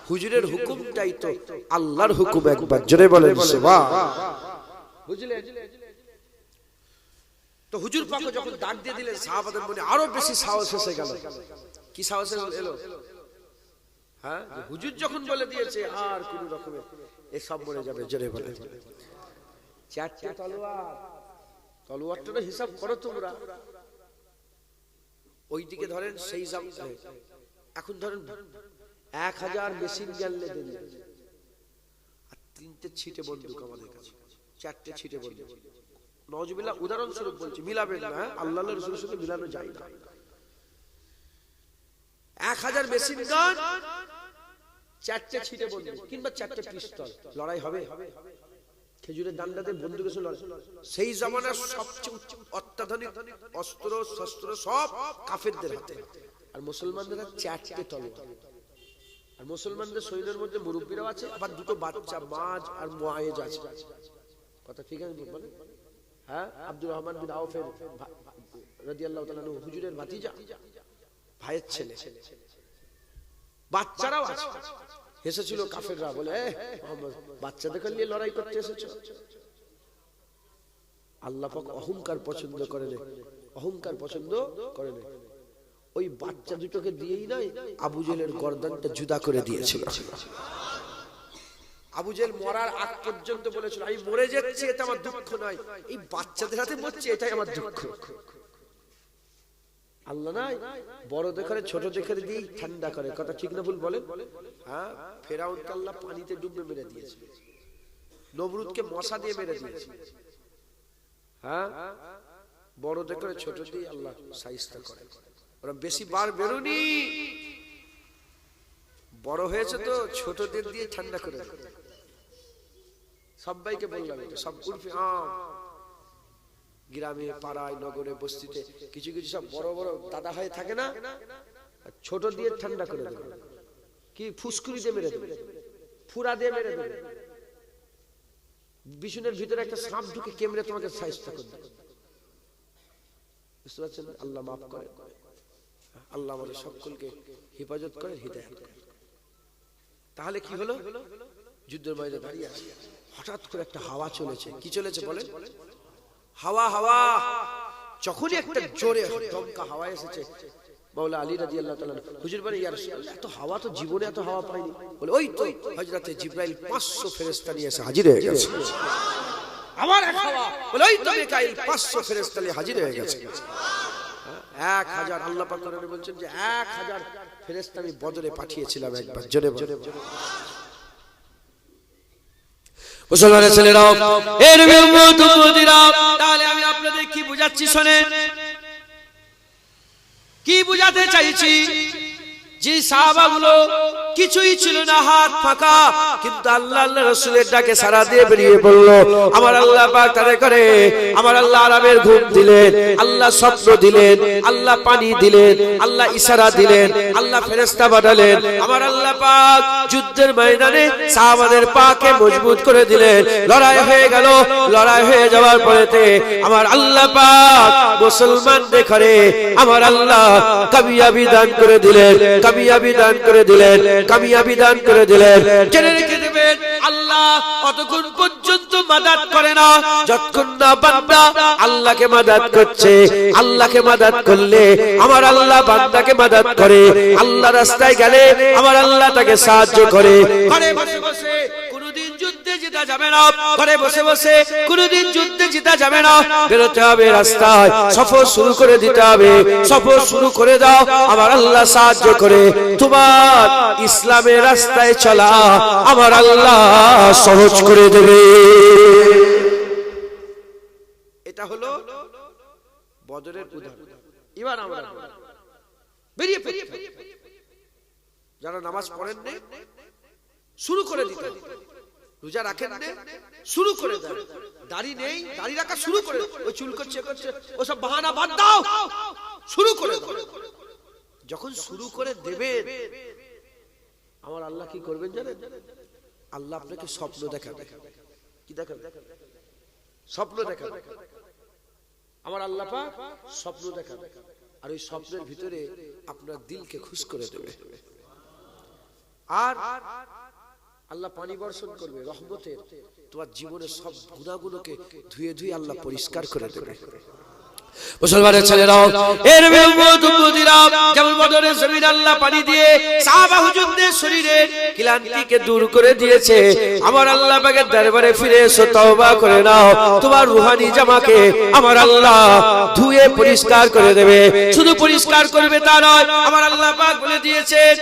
হুজুরের হুকুমটাই তো আল্লাহর হুকুম। একবার জোরে বলেন সুবহান। বুঝলেন? তো হুজুর পাক যখন ডাক দিয়ে দিলেন, সাহাবাদের মনে আরো বেশি সাহস এসে গেল। কি সাহস এলো? হ্যাঁ, হুজুর যখন বলে দিয়েছে আর কোন রকমের এ সব মরে যাবে। জোরে বলেন 4টে তলোয়ার, তলোয়ারটার হিসাব করো তোমরা। ওইদিকে ধরেন সেই এখন ধরেন 1000 মেশিন গান লেগে দিয়েছে, আর 3টে ছিটে বন্দুক আমাদের কাছে, 4টে ছিটে বন্দুক। নাউজুবিল্লাহ, উদাহরণস্বরূপ বলছি, মিলাবেন না, আল্লাহর রাসূলের সাথে মিলানো যায় না। 1000 মেশিন গান, 4টে ছিটে বন্দুক, কিংবা 4টে পিস্তল, লড়াই হবে? খেজুরের ডান্ডাতে বন্দুক এসে লড়াই। সেই জামানার সবচেয়ে অত্যাধুনিক অস্ত্র শস্ত্র সব কাফেরদের হাতে, আর মুসলমানদের হাতে 4টে তলোয়ার। আর মুসলমানদের সৈন্যের মধ্যে মুরব্বীরাও আছে, আবার 2টো বাচ্চা, মাজ আর মুআয়েজ আছে। কথা ঠিক আছে বলেন? হ্যাঁ, আব্দুর রহমান বিন আউফের রাদিয়াল্লাহু তাআলা আনহু হুজুরের ভাতিজা, ভাইয়ের ছেলে। বাচ্চারাও আছে। এসেছিল কাফেররা, বলে, মুহাম্মদ বাচ্চাদের নিয়ে লড়াই করতে এসেছো? আল্লাহ পাক অহংকার পছন্দ করেন, অহংকার পছন্দ করেন। ওই বাচ্চা দুটোকে দিয়েই নয়, আবু জেহেলের গর্দানটা জুদা করে দিয়েছিল। আবু জেহেল মরার আগ পর্যন্ত বলেছিল, আমি মরে যাচ্ছি, এটা আমার দুঃখ নয়, এই বাচ্চাদের হাতে মরছি, এটাই আমার দুঃখ। আল্লাহ নাই বড় দেখে ছোট দেখে দিয়ে ঠান্ডা করে। কথা ঠিক না ভুল বলেন? হ্যাঁ, ফেরাউনকে আল্লাহ পানিতে ডুবে মেরে দিয়েছে, নমরুদকে মশা দিয়ে মেরে দিয়েছে। হ্যাঁ, বড় দেখে ছোট দিয়ে আল্লাহ শায়েস্তা করে। ওরা বেশি বার বেরোনি, বড় হয়েছে তো ছোটদের দিয়ে ঠান্ডা করে। সবাইকে বললাম এটা, সব উর্ফি গ্রামে পাড়ায় নগরে বস্তিতে কিছু কিছু সব বড় বড় দাদা হয়ে থাকে না, ছোট দিয়ে ঠান্ডা করে দেবে, কি ফুসকুড়ি দিয়ে মেরে দেবে, ফুরা দিয়ে মেরে দেবে, বিছুনের ভিতরে একটা সাপ ঢুকে কেমড়ে তোমাকে সাইজটা করে দেবে। বুঝতে পারছেন? আল্লাহ মাফ করে, আল্লাহ আমাদের সকলকে হেফাজত করে, হিদায়াত করে। তাহলে কি হলো? যুদ্ধের ময়দানে দাঁড়িয়ে আছে, হঠাৎ করে একটা হাওয়া চলেছে। কি চলেছে বলেন? হাওয়া। হাওয়া যখনই একটা জোরে দমকা হাওয়া এসেছে, মাওলা আলী রাদিয়াল্লাহু তাআলা হুজুর বলে, ইয়া রাসূলুল্লাহ, এত হাওয়া তো জীবনে এত হাওয়া পাইনি। বলে, ওই তো হযরতে জিবরাইল 500 ফেরেশতা নিয়ে এসে হাজির হয়ে গেছে। আবার এক হাওয়া। বলে, ওই তো মিকাইল 500 ফেরেশতা নিয়ে হাজির হয়ে গেছে। 1000 আল্লাহ পাক কোরআনে বলছেন যে 1000 ফেরেশতা আমি বদরে পাঠিয়েছিলাম একবার। জোরে জোরে মুসলমানের ছেলেরাও, এর উম্মত উম্মতিরা, তাহলে আমি আপনাদের কি বুঝাচ্ছি শুনেন। কি বুঝাতে চাইছি? যে সাহাবাগুলো কিছুই ছিল না, হাত ফাঁকা, কিন্তু আল্লাহ রাসূলের ডাকে সাড়া দিয়ে বেরিয়ে পড়ল। আমার আল্লাহ পাক তাদের করে, আমার আল্লাহ আরামের ঘুম দিলেন, আল্লাহ স্বপ্ন দিলেন, আল্লাহ পানি দিলেন, আল্লাহ ইশারা দিলেন, আল্লাহ ফেরেশতা পাঠালেন। আমার আল্লাহ পাক যুদ্ধের ময়দানে সাহাবাদের পাকে মজবুত করে দিলেন। লড়াই হয়ে গেল। লড়াই হয়ে যাওয়ার পরেতে আমার আল্লাহ পাক মুসলমানদের করে আমার আল্লাহ কামিয়াবি দান করে দিলেন, কামিয়াবি দান করে দিলেন, কামিয়াবি দান করে দিলেন। জেনে রেখে দেবেন, আল্লাহ অতক্ষণ পর্যন্ত মাদাত করে না যতক্ষণ না বান্দা আল্লাহকে মাদাত করছে। আল্লাহকে মাদাত করলে আমার আল্লাহ বান্দাকে মাদাত করে। আল্লাহ রাস্তায় গেলে আমার আল্লাহ তাকে সাহায্য করে। ঘরে বসে বসে কোনদিন যুদ্ধে জিতা যাবে না, ঘরে বসে বসে কোনদিন যুদ্ধে জিতা যাবে না। বেরোতে হবে রাস্তায়, সফর শুরু করে দিতে হবে। সফর শুরু করে দাও, আমার আল্লাহ সাহায্য করে। তোমার ইসলামের রাস্তায় চলা আমার আল্লাহ সহজ করে দেবে। এটা হলো বদরের উদাহরণ। এবার আমরা বেরিয়ে পড়ি। যারা নামাজ পড়েন না শুরু করে দিতে, রোজা রাখেন না শুরু করে দেন, দাড়ি নেই দাড়ি রাখা শুরু করে, ওই চুল করছে ওসব বাহানা বাদ দাও, শুরু করে দাও। যখন শুরু করে দেবেন আমার আল্লাহ কি করবেন জানেন? আল্লাহ আপনাকে স্বপ্ন দেখাবে। কি দেখাবে? স্বপ্ন দেখাবে। আমার আল্লাহ পাক স্বপ্ন দেখাবে, আর ওই স্বপ্নের ভিতরে আপনার দিলকে খুশ করে দেবে। আর আল্লাহ পানি বর্ষণ করবে রহমতের, তোমার জীবনের সব গুনাহগুলোকে ধুয়ে ধুয়ে আল্লাহ পরিষ্কার করে দেবে। মুসলমানের ছেলেরাও, এর উম্মত উম্মতিরা, যেমন বদরের জমিন আল্লাহ পানি দিয়ে সাহাবা হুজুরদের শরীরে ক্লান্তিকে দূর করে দিয়েছে। আমার আল্লাহ পাকের দরবারে ফিরে এসো, তওবা করে নাও। তোমার রূহানি জামাকে আমার আল্লাহ ধুয়ে পরিষ্কার করে দেবে। শুধু পরিষ্কার করবে তা নয়, আমার আল্লাহ পাক বলে দিয়েছেন,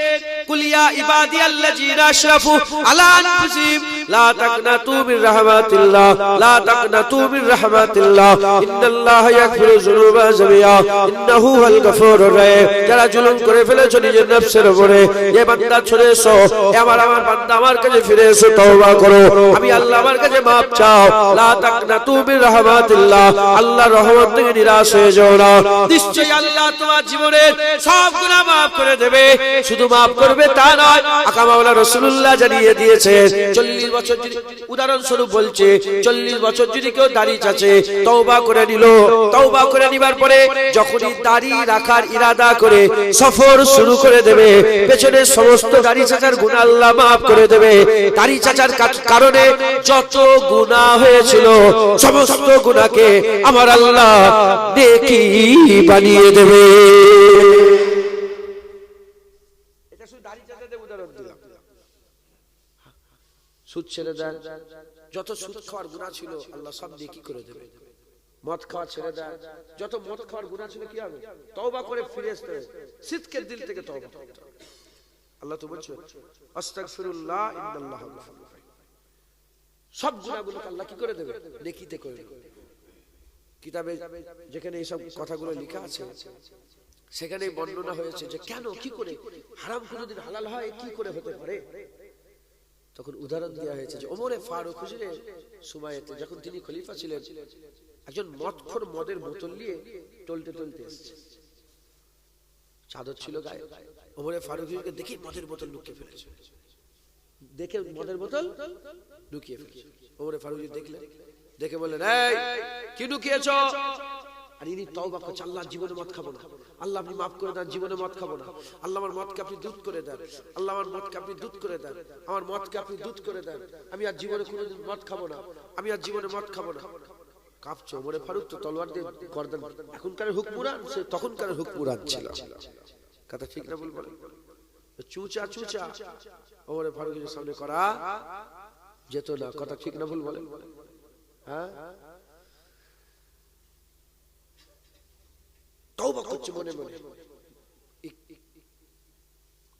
কুলিয়া ইবাদিয়াল্লাযিনা আশরাফু আলা আনফুসিহিম লা তাকনাতু মির রাহমাতিল্লাহ, লা তাকনাতু মির রাহমাতিল্লাহ, ইন্নাল্লাহা ইয়াগফিরু যুনুবা জামিআ ইন্নাহু হুয়াল গফুরুর রহিম। যারা জুলুম করে ফেলেছো নিজের নফসের উপরে, এ বান্দা চলে এসো, আমার বান্দা আমার কাছে ফিরে এসো, তওবা করো, আমি আল্লাহ আমার কাছে maaf চাও। লা তাকনাতু মির রাহমাতিল্লাহ, আল্লাহর রহমত থেকে নিরাশ হয়ে যাও না। নিশ্চয়ই আল্লাহ তোমার জীবনের সব গুনাহ maaf করে দেবে। শুধু maaf করবে তা নয়, আকা মাওলা রাসূলুল্লাহ জানিয়ে দিয়েছেন 40 বছর যদি, উদাহরণস্বরূপ বলছে, 40 বছর যদি কেউ দাড়ি চাচে, তওবা করে নিল, তওবা করে নিবার পরে যখনই দাড়ি রাখার ইরাদা করে সফর শুরু করে দেবে, পেছনের সমস্ত দাড়ি চাচার গুনাহ আল্লাহ maaf করে দেবে। দাড়ি চাচার কারণে যত গুনাহ হয়েছিল সমস্ত গুনাহকে আমার আল্লাহ নেকি বানিয়ে দেবে। এটা শুধু দাড়ি চাচাদের উদাহরণ দিলাম। সুদ ছেড়ে দেন, যত সুদ খাওয়ার গুনাহ ছিল আল্লাহ সব নেকি করে দেবে। মদ খাওয়া ছেড়ে দেন, যত মদ খাওয়ার গুনাহ ছিল কি হবে? তওবা করে ফিরে আসতে হবে, সিদকের দিল থেকে তওবা করতে হবে। আল্লাহ তো বলছে আস্তাগফিরুল্লাহ ইন্নাল্লাহা গফুরুর রহিম। সব গুনাহগুলোকে আল্লাহ কি করে দেবে? নেকিতে করে দেবে। কিতাবে যেখানে এইসব কথাগুলো লেখা আছে সেখানে বর্ণনা হয়েছে যে কেন, কি করে হারাম কোনদিন হালাল হয়, কি করে হতে পারে। তখন উদাহরণ দেওয়া হয়েছে যে ওমরে ফারুক হুজুরের সময়েতে যখন তিনি খলিফা ছিলেন, একজন মদখোর মদের বোতল নিয়ে টলতে টলতে এসেছে, চাদর ছিল গায়ে। ওমরে ফারুককে দেখি মদের বোতল লুকিয়ে ফেলেছে, দেখে মদের বোতল লুকিয়ে ফেলেছে। ওমরে ফারুক দেখলেন, দেখে বললেন, এই কি লুকিয়েছ? আর ইনি তওবা করছে, আল্লাহ জীবনে মদ খাবো না, আল্লাহ আপনি মাফ করে দেন, জীবনে মদ খাবো না, আল্লাহ আমার মদকে আপনি দুধ করে দেন, আল্লাহ আমার মদকে আপনি দুধ করে দেন, আমার মদকে আপনি দুধ করে দেন, আমি আর জীবনে কোনোদিন মদ খাবো না, আমি আর জীবনে মদ খাবো না। কাঁপছে ওমরে ফারুক, তো তলোয়ার দিয়ে গর্দান, এখনকার হুকমুরান সে তখনকার হুকমুরান ছিল। কথা ঠিক না ভুল বলেন? চুচা চুচা ওমরে ফারুকের সামনে করা যেত না। কথা ঠিক না ভুল বলেন? হ্যাঁ, তওবা করছে মনে মনে,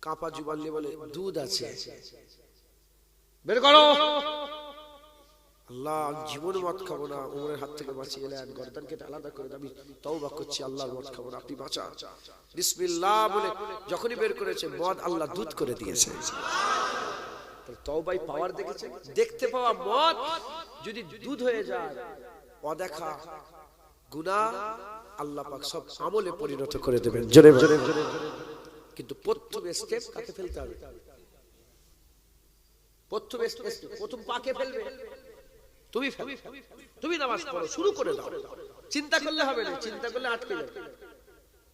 কাপা জুবান নিয়ে বলে, দুধ আছে বের করো, আল্লাহ জীবনে মদ খাবো না। ওমরের হাত থেকে বাঁচিয়ে গেলেন, গর্দান কেটে আলাদা করে, আমি তওবা করছি, আল্লাহর মদ খাবো না, আপনি বাঁচান, বিসমিল্লাহ বলে যখনই বের করেছে মদ আল্লাহ দুধ করে দিয়েছে। তওবাই পাওয়ার দেখেছে, দেখতে পাওয়া মদ যদি দুধ হয়ে যায়, অদেখা গুনাহ আল্লাহ পাক সব আমলে পরিণত করে দেবেন। জোরে জোরে। কিন্তু প্রথম স্টেপ কাকে ফেলতে হবে? প্রথম পাকে ফেলবে তুমি, তুমি নামাজ পড়ো, শুরু করে দাও। চিন্তা করলে হবে না, চিন্তা করলে আটকে যাবে,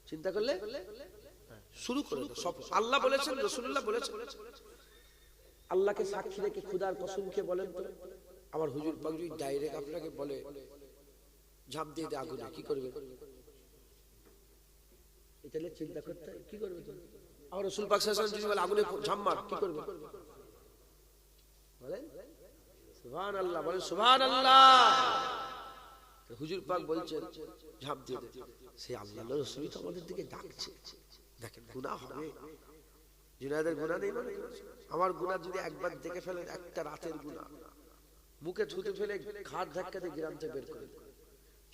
চিন্তা করলে শুরু করে দাও। সব আল্লাহ বলেছেন, রাসূলুল্লাহ বলেছেন। আল্লাহকে সাক্ষী রেখে খোদার কসমকে বলেন তো, আমার হুজুর পাক যদি ডাইরেক্ট আপনাকে বলে ঝাঁপ দিয়ে দে আগুনে, কি করবে? এটা চিন্তা করতে কি করবে তুমি? আমার রাসূল পাক সাল্লাল্লাহু আলাইহি ওয়াসাল্লাম যদি বলে আগুনে ঝাঁপ মার, কি করবে? বলেন সুবহানাল্লাহ, বলেন সুবহানাল্লাহ। হুজুর পাক বলছেন ঝাঁপ দিয়ে দে, সেই আল্লাহর রাসূল তো আমাদের দিকে ডাকছে। দেখেন গুনাহ হবে, জিনাদের গুনাহ নেই মানে? আমার গুনাহ যদি একবার দেখে ফেলেন, একটা রাতের গুনাহ, মুখে থুতে ফেলে ঘাট ধাক্কা দিয়ে গ্রাম থেকে বের করে,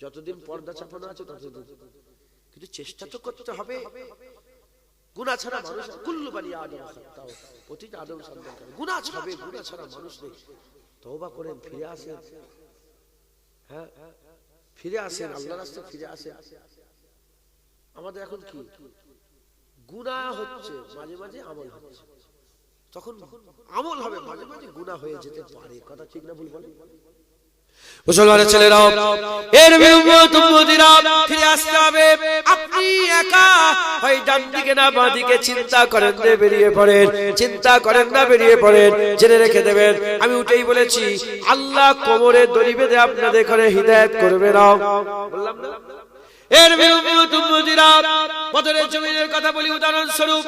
যতদিন পর্দা চাপানো আছে ততদিন। কিন্তু চেষ্টা তো করতে হবে। গুনাহ ছাড়া মানুষ, কুল্লু বানি আদম খাতাও, প্রতিটা আদম সন্তান গুনাহ হবে, গুনাহ ছাড়া মানুষ নেই। তওবা করেন, ফিরে আসেন, হ্যাঁ ফিরে আসেন, আল্লাহর রাস্তায় ফিরে আসেন। আমাদের এখন কি গুনাহ হচ্ছে, মাঝে মাঝে আমল হচ্ছে, তখন আমল হবে, মাঝে মাঝে গুনাহ হয়ে যেতে পারে। কথা ঠিক না ভুল বলেন? মুসলমানের ছেলেরাও, এর উম্মতিরা ফিরে আসতে হবে। আপনি একা হয় ডান দিকে না বাঁ দিকে চিন্তা করেন না, বেরিয়ে পড়েন, চিন্তা করেন না, বেরিয়ে পড়েন। জেনে রেখে দেবেন, আমি উঠেই বলেছি, আল্লাহ কোমরে দড়ি বেঁধে আপনাদের ঘরে হিদায়াত করবে না, বললাম না? এর উম্মতিরা বদরের জমিনের কথা বলি উদাহরণ স্বরূপ।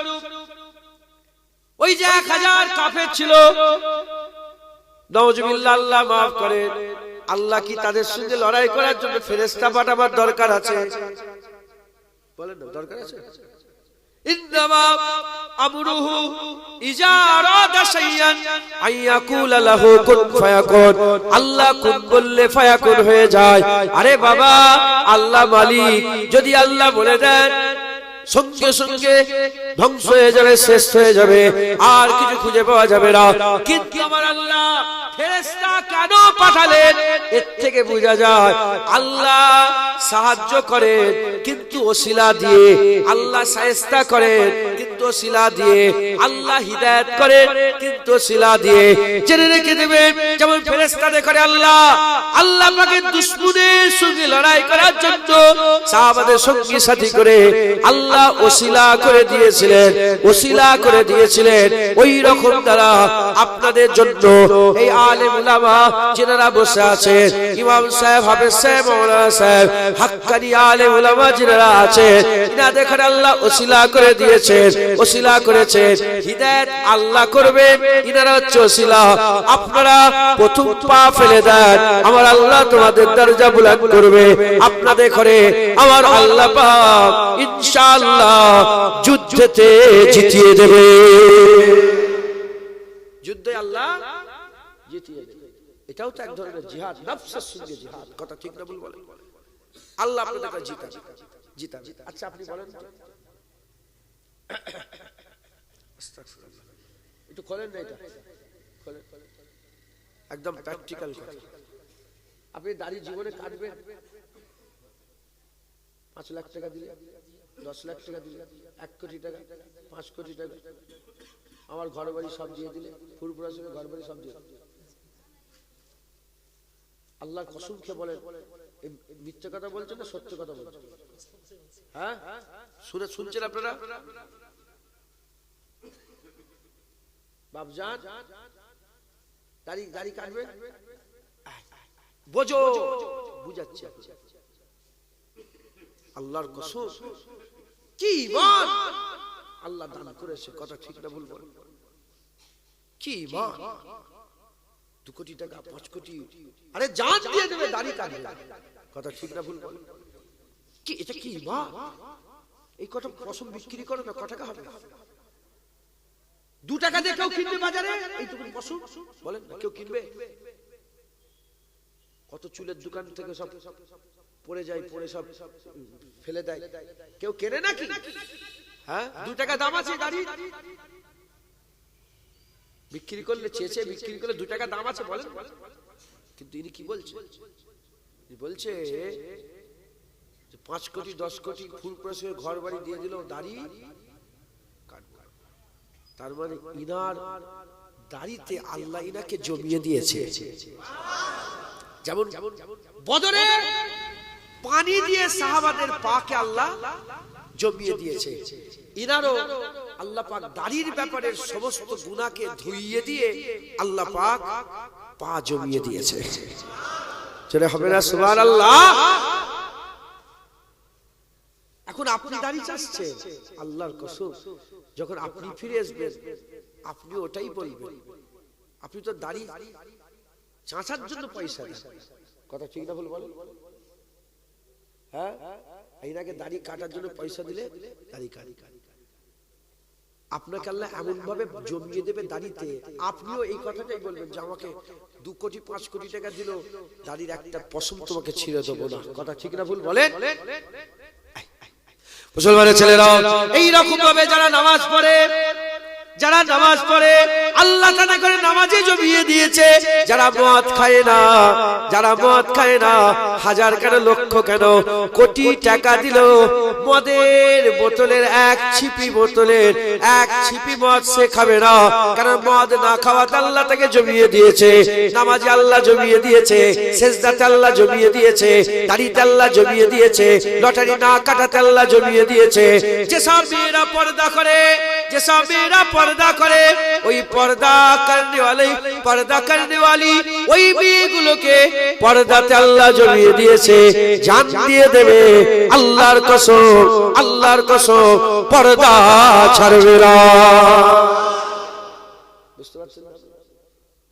ওই যে 1000 কাফের ছিল, নাউজুবিল্লাহ, আল্লাহ মাফ করে, আল্লাহ কি তাদের সঙ্গে লড়াই করার জন্য ফেরেশতা পাঠাবার দরকার আছে? বলেন না, দরকার আছে? ইন্নামা আমরুহু ইজা আরাদা শাইয়ান আইয়াকুলা লাহু কুন ফায়াকুন। আল্লাহ কুন বললে ফায়াকুন হয়ে যায়। আরে বাবা, আল্লাহ মালিক, যদি আল্লাহ বলে দেন সঙ্গে সঙ্গে ধ্বংস হয়ে যাবে, শেষ হয়ে যাবে, আর কিছু খুঁজে পাওয়া যাবে না। কিন্তু আমার আল্লাহ ফেরেশতা কেন পাঠালেন? এর থেকে বোঝা যায় আল্লাহ সাহায্য করেন কিন্তু ওসিলা দিয়ে, আল্লাহ শায়েস্তা করেন কিন্তু ওসিলা দিয়ে, আল্লাহ হিদায়াত করেন কিন্তু ওসিলা দিয়ে। জেনে রেখে দেবেন, যেমন ফেরেশতাদের করে আল্লাহ, আল্লাহ পাকের দুশমনের সঙ্গে লড়াই করার জন্য সাহাবাদের সঙ্গী সাথী করে আল্লাহ ওসিলা করে দিয়েছিলেন, ওসিলা করে দিয়েছিলেন। ওই রকম দ্বারা আপনাদের জন্য এই আলেম উলামা যারা বসে আছেন, ইমাম সাহেব, হাফেজ সাহেব, মাওলানা সাহেব, হাক্কানি আলেম উলামা যারা আছেন, ইনাদের ঘরে আল্লাহ ওসিলা করে দিয়েছেন, ওসিলা করেছেন। হিদায়াত আল্লাহ করবেন, ইনারা হচ্ছে ওসিলা। আপনারা প্রথম পা ফেলে দেন, আমার আল্লাহ তোমাদের দরজা বুলন্দ করবে। আপনাদের ঘরে আমার আল্লাহ পাক ইনশাআল্লাহ যুদ্ধেতে জিতিয়ে দেবে, যুদ্ধে আল্লাহ জিতিয়ে দেবে। এটাও তো এক ধরনের জিহাদ, নফসের সঙ্গে জিহাদ। কথা ঠিক না ভুল বলেন? আল্লাহ আপনাদেরকে জিতাবে। আচ্ছা আপনি বলেন, একটু খোলেন না, এটা খোলেন, একদম প্র্যাকটিক্যাল কথা। আপনি দাড়ি জীবনে কাটবেন, 5 লাখ টাকা দিলে, 10 লাখ টাকা দিলে, 1 কোটি টাকা, 5 কোটি টাকা, আমার ঘর বাড়ি সব দিয়ে দিলে, ফুরফুরা সঙ্গে ঘর বাড়ি সব দিয়ে দিলে। আল্লাহর কসম খেয়ে বলেন, মিথ্যে কথা বলছেন না সত্য কথা বলছেন? হ্যাঁ, শুনছেন আপনারা? বাপজান দাড়ি কাটবে, বোঝো, বুঝাচ্ছি আল্লাহর কসম। কি ঈমান আল্লাহ দান করেছে, কথা ঠিক না ভুল বল? কি ঈমান! 2 কোটি টাকা, 5 কোটি, আরে জান দিয়ে দেবে, দাড়ি কাটবে, কথা ঠিক না ভুল বল? কি এটা কি ঈমান? এই কথা পশম বিক্রি করে না, কত টাকা হবে? 2 টাকা দিয়ে কেউ কিনবে বাজারে এইটুকু পশম? বলেন কেউ কিনবে? কত চুলের দোকান থেকে সব পড়ে যায়, পড়ে সব ফেলে দেয়, কেউ কেনে নাকি? হ্যাঁ, 2 টাকা দাম আছে দাড়ি, বিক্রি করলে চেয়েছে, বিক্রি করলে 2 টাকা দাম আছে, বলেন? কিন্তু ইনি কি বলছে? বলছে 5 কোটি 10 কোটি ফুরফুরা ঘর বাড়ি দিয়ে দিল, দাড়ি কাটবে। তার মানে ইনার দাড়িতে আল্লাহ ইনাকে জমিয়ে দিয়েছে। যেমন বদরে পানি দিয়ে সাহাবাদের পাকে আল্লাহ জমিয়ে দিয়েছে, ইনারও আল্লাহ পাক দাড়ির ব্যাপারে সমস্ত গুনাহকে ধুইয়ে দিয়ে আল্লাহ পাক পা জমিয়ে দিয়েছে। চলে হবে না সুবহানাল্লাহ? এখন আপনি দাড়ি চাচ্ছেন, আল্লাহর কসম যখন আপনি ফিরে আসবেন আপনি ওটাই বলবেন। আপনি তো দাড়ি চাঁচার জন্য পয়সা দেন, কথা ঠিক না ভুল বলেন? হ্যাঁ, এনাকে দাড়ি কাটার জন্য পয়সা দিলে দাড়ি কাটি। আপনাকে আল্লাহ এমন ভাবে জমিয়ে দেবে দাড়িতে, আপনিও এই কথাটাই বলবেন যে আমাকে 2 কোটি 5 কোটি টাকা দিল, দাড়ির একটা পশম তোমাকে ছিঁড়ে দেবো না, কথা ঠিক না ভুল বলেন? মুসলমানের ছেলেরা এইরকম ভাবে যারা নামাজ পড়ে, যারা নামাজ পড়ে আল্লাহ তাআলা করে নামাজে জমিয়ে দিয়েছে। যারা মদ খায় না, যারা মদ খায় না, হাজার কেন লক্ষ কেন কোটি টাকা দিল, মদের বোতলের 1 ছিপি বোতলের 1 ছিপি মদ সে খাবে না, কারণ মদ না খাওয়াতে আল্লাহ তাকে জমিয়ে দিয়েছে, নামাজে আল্লাহ জমিয়ে দিয়েছে, সেজদাতে আল্লাহ জমিয়ে দিয়েছে, দাড়িতে আল্লাহ জমিয়ে দিয়েছে, লটারি না কাটাতে আল্লাহ জমিয়ে দিয়েছে। যেসব মেয়েরা পর্দা করে, যেসব মেয়েরা পর্দা করে, ওই পর্দা করনে वाली ওই মেয়েগুলোকে পর্দাতে আল্লাহ জমিয়ে দিয়েছে, জান দিয়ে দেবে, আল্লাহর কসম, আল্লাহর কসম পর্দা ছাড়বে না। বুঝতে পারছেন?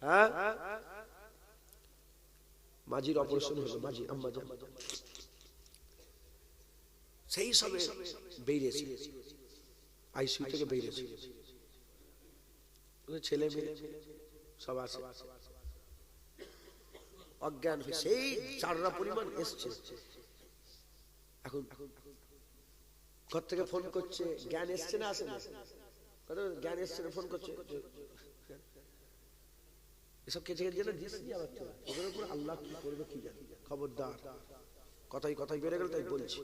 হ্যাঁ, মাঝির অপারেশন হলো, মাঝি আম্মা জান সেই সবে বেরিয়েছে, আইসিইউ থেকে বেরিয়েছে, ছেলে মেয়ে সব আছে, অজ্ঞান হয়ে সেই চাররা পরিমাণ এসছে। এখন ঘর থেকে ফোন করছে, জ্ঞান এসছে না আসে না? জ্ঞান এসছে না, ফোন করছে, এসব কে যেন দিয়েছে, ওদের উপর আল্লাহ কি করবে কি জানে। খবরদার, কথাই কথাই বেড়ে গেল, তাই বলছি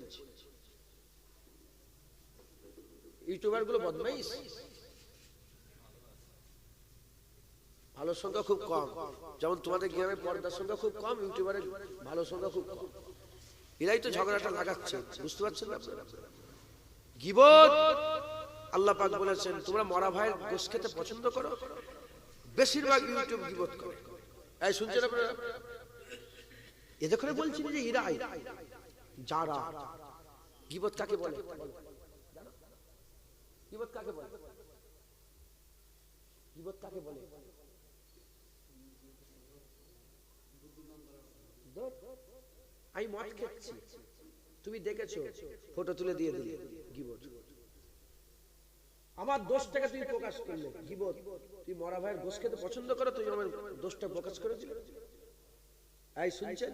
ইউটিউবার গুলো বদমাইশ, ভালো সংখ্যা খুব কম। যেমন তোমাদের গ্রামে পর্দার সংখ্যা খুব কম, ইউটিউবারের ভালো সংখ্যা খুব কম। এরাই তো ঝগড়াটা লাগাচ্ছে, বুঝতে পারছেন না? গীবত আল্লাহ পাক বলেছেন তোমরা মরা ভাইয়ের গোশত খেতে পছন্দ করো, বেশিরভাগ ইউটিউব গীবত করে। এই শুনছেন আপনারা? এদের করে বলছি যে এরাই যারা গীবত কাকে বলে, গীবত কাকে বলে, গীবত কাকে বলে? আমি মদ খেয়েছি, তুমি দেখেছো, ফটো তুলে দিয়ে দিলে, গীবত। আমার দোষটাকে তুমি প্রকাশ করলে, গীবত। তুই মরা ভাইয়ের গোশত খেতে পছন্দ করো, তুই আমার দোষটা প্রকাশ করে দিলে। এই শুনছেন?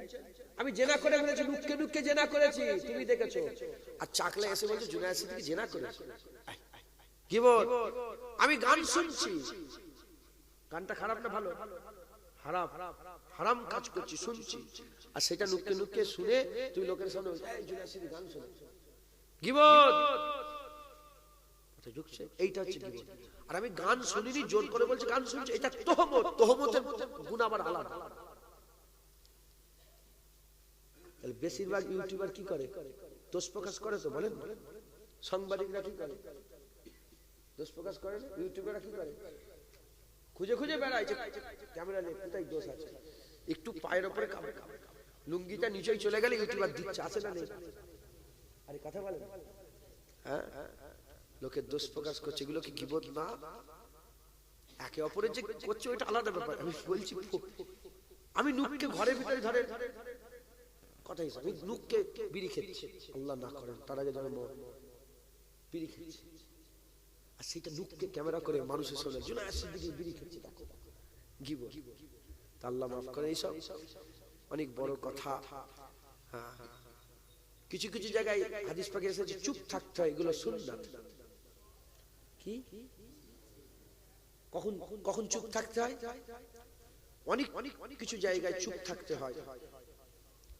আমি জেনা করে ফেলেছি, লুককে লুককে জেনা করেছি, তুমি দেখেছো। আর চাকলা এসে বলছে জুনায়েদ সিদ্দিকী জেনা করেছে, গীবত। আমি গান শুনছি, গানটা খারাপ না ভালো? খারাপ। হারাম কাজ করছি শুনছি, আর সেটা নুকে নুকে শুনে তুই লোকের সামনে এই জুনাসির গান শোনা, গীবত ঢুকছে। এইটা হচ্ছে গীবত। আর আমি গান শুনিনি জোর করে বলছি গান শুনছি, এটা তোহমত। তোহমতের গুণ আবার আলাদা। বেশিরভাগ ইউটিউবার কি করে? দোষ প্রকাশ করে তো বলেন, সাংবাদিকরা কি করে? দোষ প্রকাশ করে না? ইউটিউবাররা কি করে? খুঁজে খুঁজে বেড়ায় যে ক্যামেরা নিয়ে কোথায় দোষ আছে। একটু পায়ের উপরে লুঙ্গিটা নিচেই চলে গেলে ইউটিউবার দিচ্ছে, আছে না নেই? আরে কথা বলেন, হ্যাঁ লোকের দোষ প্রকাশ করছে, এগুলো কি গীবত না? একে অপরের যে করছে ওইটা আলাদা ব্যাপার। আমি বলছি আমি নুককে ঘরের ভিতরে ধরে কথা হিসাবে, আমি নুককে বিড়ি খেয়েছি, আল্লাহ না করেন তার আগে যেন বিড়ি খেয়েছি, আর সেটা নুককে ক্যামেরা করে মানুষের সামনে জুনায়েদ দিকে বিড়ি খেয়েছি, দেখো গীবত। তা আল্লাহ মাফ করে। এইসব অনেক বড় কথা। হ্যাঁ, কিছু কিছু জায়গায় হাদিস পাকে এসেছে চুপ থাকতে হয়, এগুলো সুন্নাত। কি কখন কখন চুপ থাকতে হয়? অনেক অনেক কিছু জায়গায় চুপ থাকতে হয়।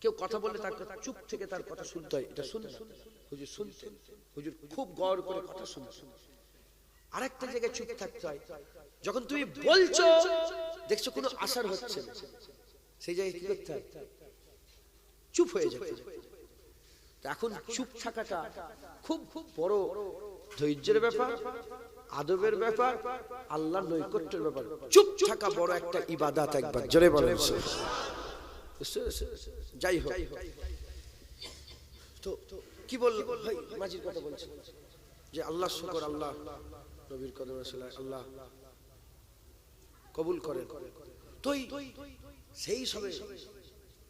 কেউ কথা বললে তার কথা চুপ থেকে তার কথা শুনতে হয়, এটা সুন্নাত। হুজুর শুনতেন, হুজুর খুব গৌর করে কথা শুনতেন। আরেকটা জায়গায় চুপ থাকতে হয়, যখন তুমি বলছো দেখছো কোনো আসার হচ্ছে না, সেই জায়গায় কি করতে হয়? চুপ হয়ে যেতে। এখন চুপ থাকাটা খুব খুব বড় ধৈর্যের ব্যাপার, আদবের ব্যাপার, আল্লাহর নৈকট্যের ব্যাপার। চুপ থাকা বড় একটা ইবাদত। একবার জোরে বলেন। যাই হোক, তো কি বলল ভাই? মাঝির কথা বলছে যে আল্লাহ শুকর, আল্লাহ নবীর কদমে সালাত, আল্লাহ কবুল করেন। তো সেই সবে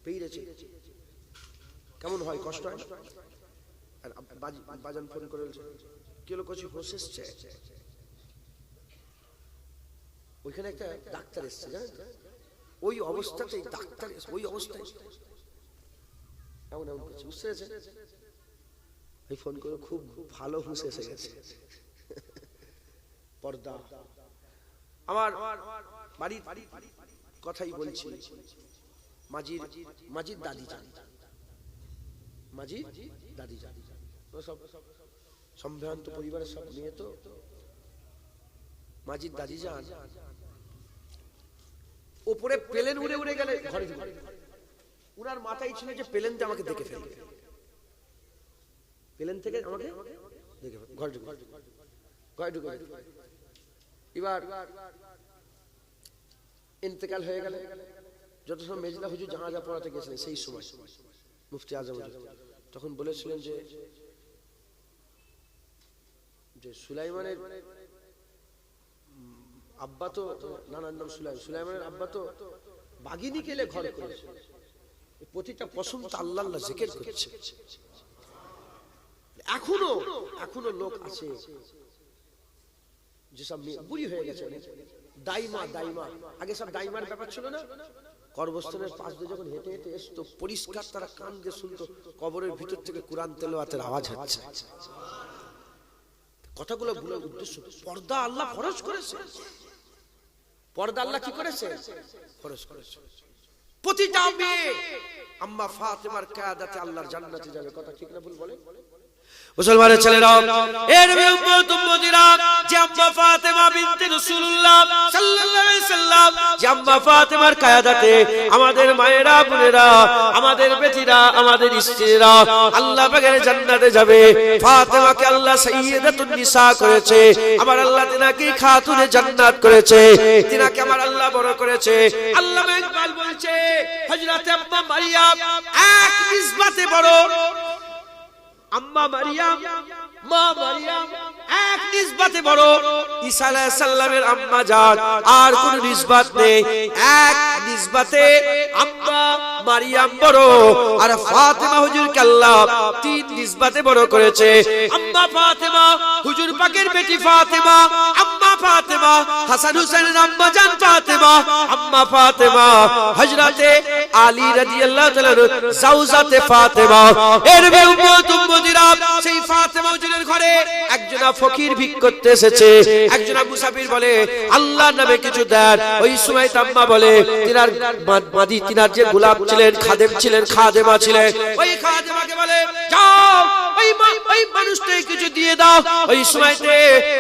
পেয়েছে কেমন হয়? কষ্ট হয়। আর বাজান ফোন করে বলছে কি হলো? কিছু হোস এসছে, ওইখানে একটা ডাক্তার এসছে, জানেন? ওই অবস্থাতেই ডাক্তার ওই অবস্থায় এমন এমন করছে, বুঝতে পেরেছেন? এই ফোন করে খুব ভালো হুঁশ এসে গেছে। পর্দা আমার বাড়ির কথাই বলছি। মাজির দাদি যান, মাজির দাদি যান, সব সম্ভ্রান্ত পরিবারের সব নিয়ে। তো মাজির দাদি যান, উপরে প্লেন উড়ে উড়ে গেলে ঘরে ঢুকে, উনার মাথায় ছিল যে প্লেনটা আমাকে দেখে ফেলবে, প্লেন থেকে আমাকে দেখে ফেলবে, ঘরে ঢুকে ঘরে ঢুকে। এবার ইন্তেকাল হয়ে গেলে যত সময় মেজলা হুজুর জানাজা পড়াতে গেছিলেন, সেই সময় মুফতি আজম তখন বলেছিলেন যে সুলাইমানের আব্বা তো, নানার নাম সুলাইমানের আব্বা তো বাগিনী কেলে ঘর করেছে, প্রতিটা পশম তো আল্লাহ আল্লাহ জিকির করছে। এখনো লোক আছে যেসব বুড়ি হয়ে গেছে, দাইমা আগে সব দাইমার ব্যাপার ছিল না, কবরস্থানের পাশ দিয়ে যখন হেঁটে হেঁটে আসতো পরিষ্কার তারা কান দিয়ে শুনতো কবরের ভিতর থেকে কোরআন তেলাওয়াতের আওয়াজ হচ্ছে। কথাগুলো ভুলার উদ্দেশ্য, পর্দা আল্লাহ ফরজ করেছে। পর্দা আল্লাহ কি করেছে? ফরজ করেছে। প্রতিটা মেয়ে আম্মা ফাতেমার কিয়াদাতে আল্লাহর জান্নাতে যাবে, কথা ঠিক না ভুল বলে? মুসলমানের ছেলেরা, এর উম্মতিরা, যে আম্মা ফাতেমা বিনতে রাসূলুল্লাহ সাল্লাল্লাহু আলাইহি সাল্লাম, যে আম্মা ফাতেমার কিয়াদাতে আমাদের মায়েরা, বোনেরা, আমাদের বেটিরা, আমাদের স্ত্রীরা আল্লাহ পাকের জান্নাতে যাবে। ফাতেমাকে আল্লাহ সাইয়্যিদাতুন নিসা করেছে, আমার আল্লাহ তিনাকে খাতুনে জান্নাত করেছে, তিনাকে আমার আল্লাহ বড় করেছে। আল্লামা ইকবাল বলছে হযরত আম্মা মারিয়াম এক নিসবতে বড়, আম্মা মারিয়াম, মা মারিয়াম এক নিসবতে বড়, ঈসা আলাইহিস সালামের আম্মা জান আর কোন নিসবত নেই, এক নিসবতে আম্মা মারিয়াম বড়। আর ফাতেমা হুজুরকে আল্লাহ তিন নিসবতে বড় করেছে। আম্মা ফাতেমা হুজুর পাকের বেটি ফাতেমা, আম্মা ফাতেমা, হাসান হুসাইনের আম্মা জান ফাতেমা, আম্মা ফাতেমা, হযরতে আলী রাদিয়াল্লাহু তাআলা জাওজাতে ফাতেমা। এর উম্মতিরা সেই ফাতেমা হুজুরের ঘরে একজন ফকির ভিক করতে এসেছে, একজন মুসাফির বলে আল্লাহর নামে কিছু দেন। ওই সময় আম্মা বলে তিনার মাদি, তিনার যে গোলাপ ছিলেন, খাদেম ছিলেন, খাদেমা ছিলেন, ওই খাদেমাকে বলে যাও ওই মানুষটাকে কিছু দিয়ে দাও। ওই সময়তে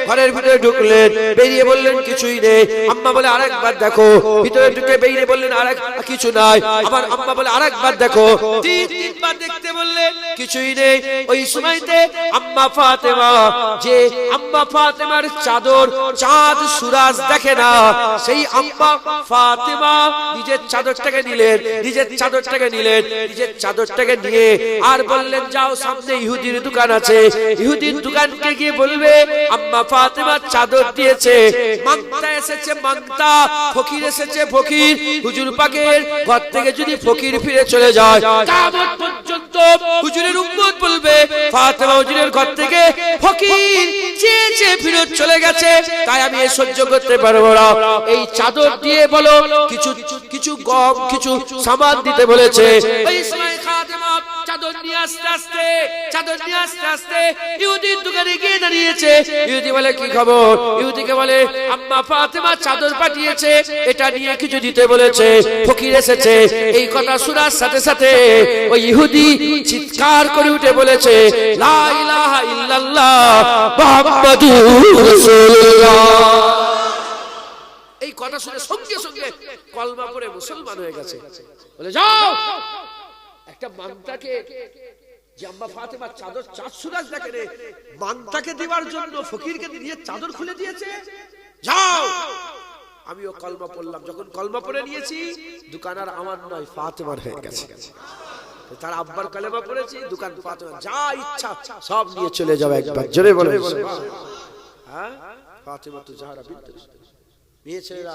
ঘরের ভিতরে ঢুকলেন, বেরিয়ে বললেন কিছুই নেই। আম্মা বলে আরেকবার দেখো, ভিতরে ঢুকে বেরিয়ে বললেন আরেক কিছু নাই। আবার আম্মা বলে আরেকবার দেখো, তিনবার দেখতে বললেন কিছুই নেই। ওই সময়তে আম্মা ফাতেমা, যে আম্মা ফাতেমার চাদর চাঁদ সুরাজ দেখে না, সেই আম্মা ফাতেমা নিজের চাদরটাকে নিলেন, নিজের চাদরটাকে নিলেন, নিজের চাদরটাকে নিয়ে আর বললেন যাও সামনে ইহুদির দোকান আছে, ইহুদির দোকানকে গিয়ে বলবে আম্মা ফাতেমা চাদর দিয়েছে, মাংতা এসেছে মাংতা, ফকির এসেছে ফকির। হুজুর পাকের ঘর থেকে যদি ফকির ফিরে চলে যায় কিয়ামত পর্যন্ত হুজুরের উম্মত বলবে ফাতেমা হুজুরের ঘর থেকে ফকির চেয়ে ফিরে চলে গেছে, তাই আমি সহ্য করতে পারবো না। এই চাদর দিয়ে বলো কিছু কিছু গম, কিছু সামান দিতে বলেছে। ওই সময় খাদেমা চাদর নিয়ে আস্তে আস্তে, চাদর নিয়ে আস্তে আস্তে ইহুদির দোকানে গিয়ে দাঁড়িয়েছে। ইহুদি বলে কি খবর? ইহুদিকে বলে আম্মা ফাতেমা চাদর পাঠিয়েছে, এটা নিয়ে কিছু দিতে বলেছে, ফকির এসেছে। এই কথা শোনার সাথে সাথে ওই ইহুদি চিৎকার করে উঠে বলেছে লা ইলাহা ইল্লাল্লাহ মুহাম্মাদুর রাসূলুল্লাহ। এই কথা শুনে সঙ্গে সঙ্গে কলমা পড়ে মুসলমান হয়ে গেছে। বলে যাও একটা মানটাকে, যে আম্মা ফাতেমা চাদর চাঁদ সুরাজ দেখে রে, মানটাকে দেওয়ার জন্য ফকিরকে দিয়ে চাদর খুলে দিয়েছে, যাও। আমিও কলমা পড়লাম, যখন কলমা পড়ে নিয়েছি দোকান আর আমার নয় ফাতেমার হয়ে গেছে। তার আব্বার কলমা পড়েছি, দোকান ফাতেমা, যা ইচ্ছা সব নিয়ে চলে যাবে। একবার জোরে বলে হ্যাঁ, ফাতেমা তো জাহরা বিনতে রাসূল। মেয়ে ছেলেরা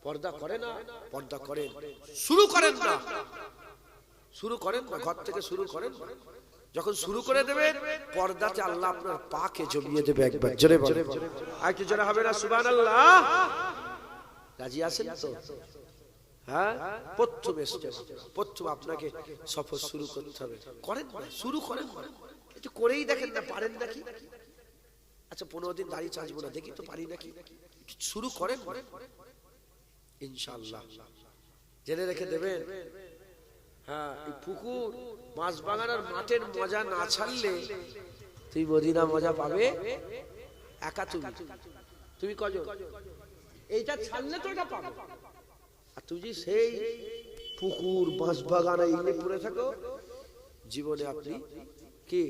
পর্দা করে না, পর্দা করেন, শুরু করেন না, শুরু করেন না, ঘর থেকে শুরু করেন। যখন শুরু করে দেবেন পর্দাতে আল্লাহ আপনার পাকে জমিয়ে দেবে। একবার জোরে বলে, আর কি জোরে হবে না সুবহানাল্লাহ? রাজি আছেন তো? হ্যাঁ, প্রথম স্টেপ, প্রথম আপনাকে সফর শুরু করতে হবে। করেন না, শুরু করেন না, একটু করেই দেখেন না পারেন নাকি। আচ্ছা 15 দিন দাড়ি চাঁচবো না, দেখি তো পারি নাকি। শুরু করেন ইনশাআল্লাহ, জেনে রেখে দেবেন। হ্যাঁ, এই পুকুর মাছ বাগানের মাঠের মজা না ছাড়লে তুই মদিনা মজা পাবে একা। তুমি কজন এইটা ছাড়লে তো এটা পাবে। আর তুই যে সেই পুকুর মাছ বাগানে ইনে পড়ে থাকো, জীবনে আপনি কি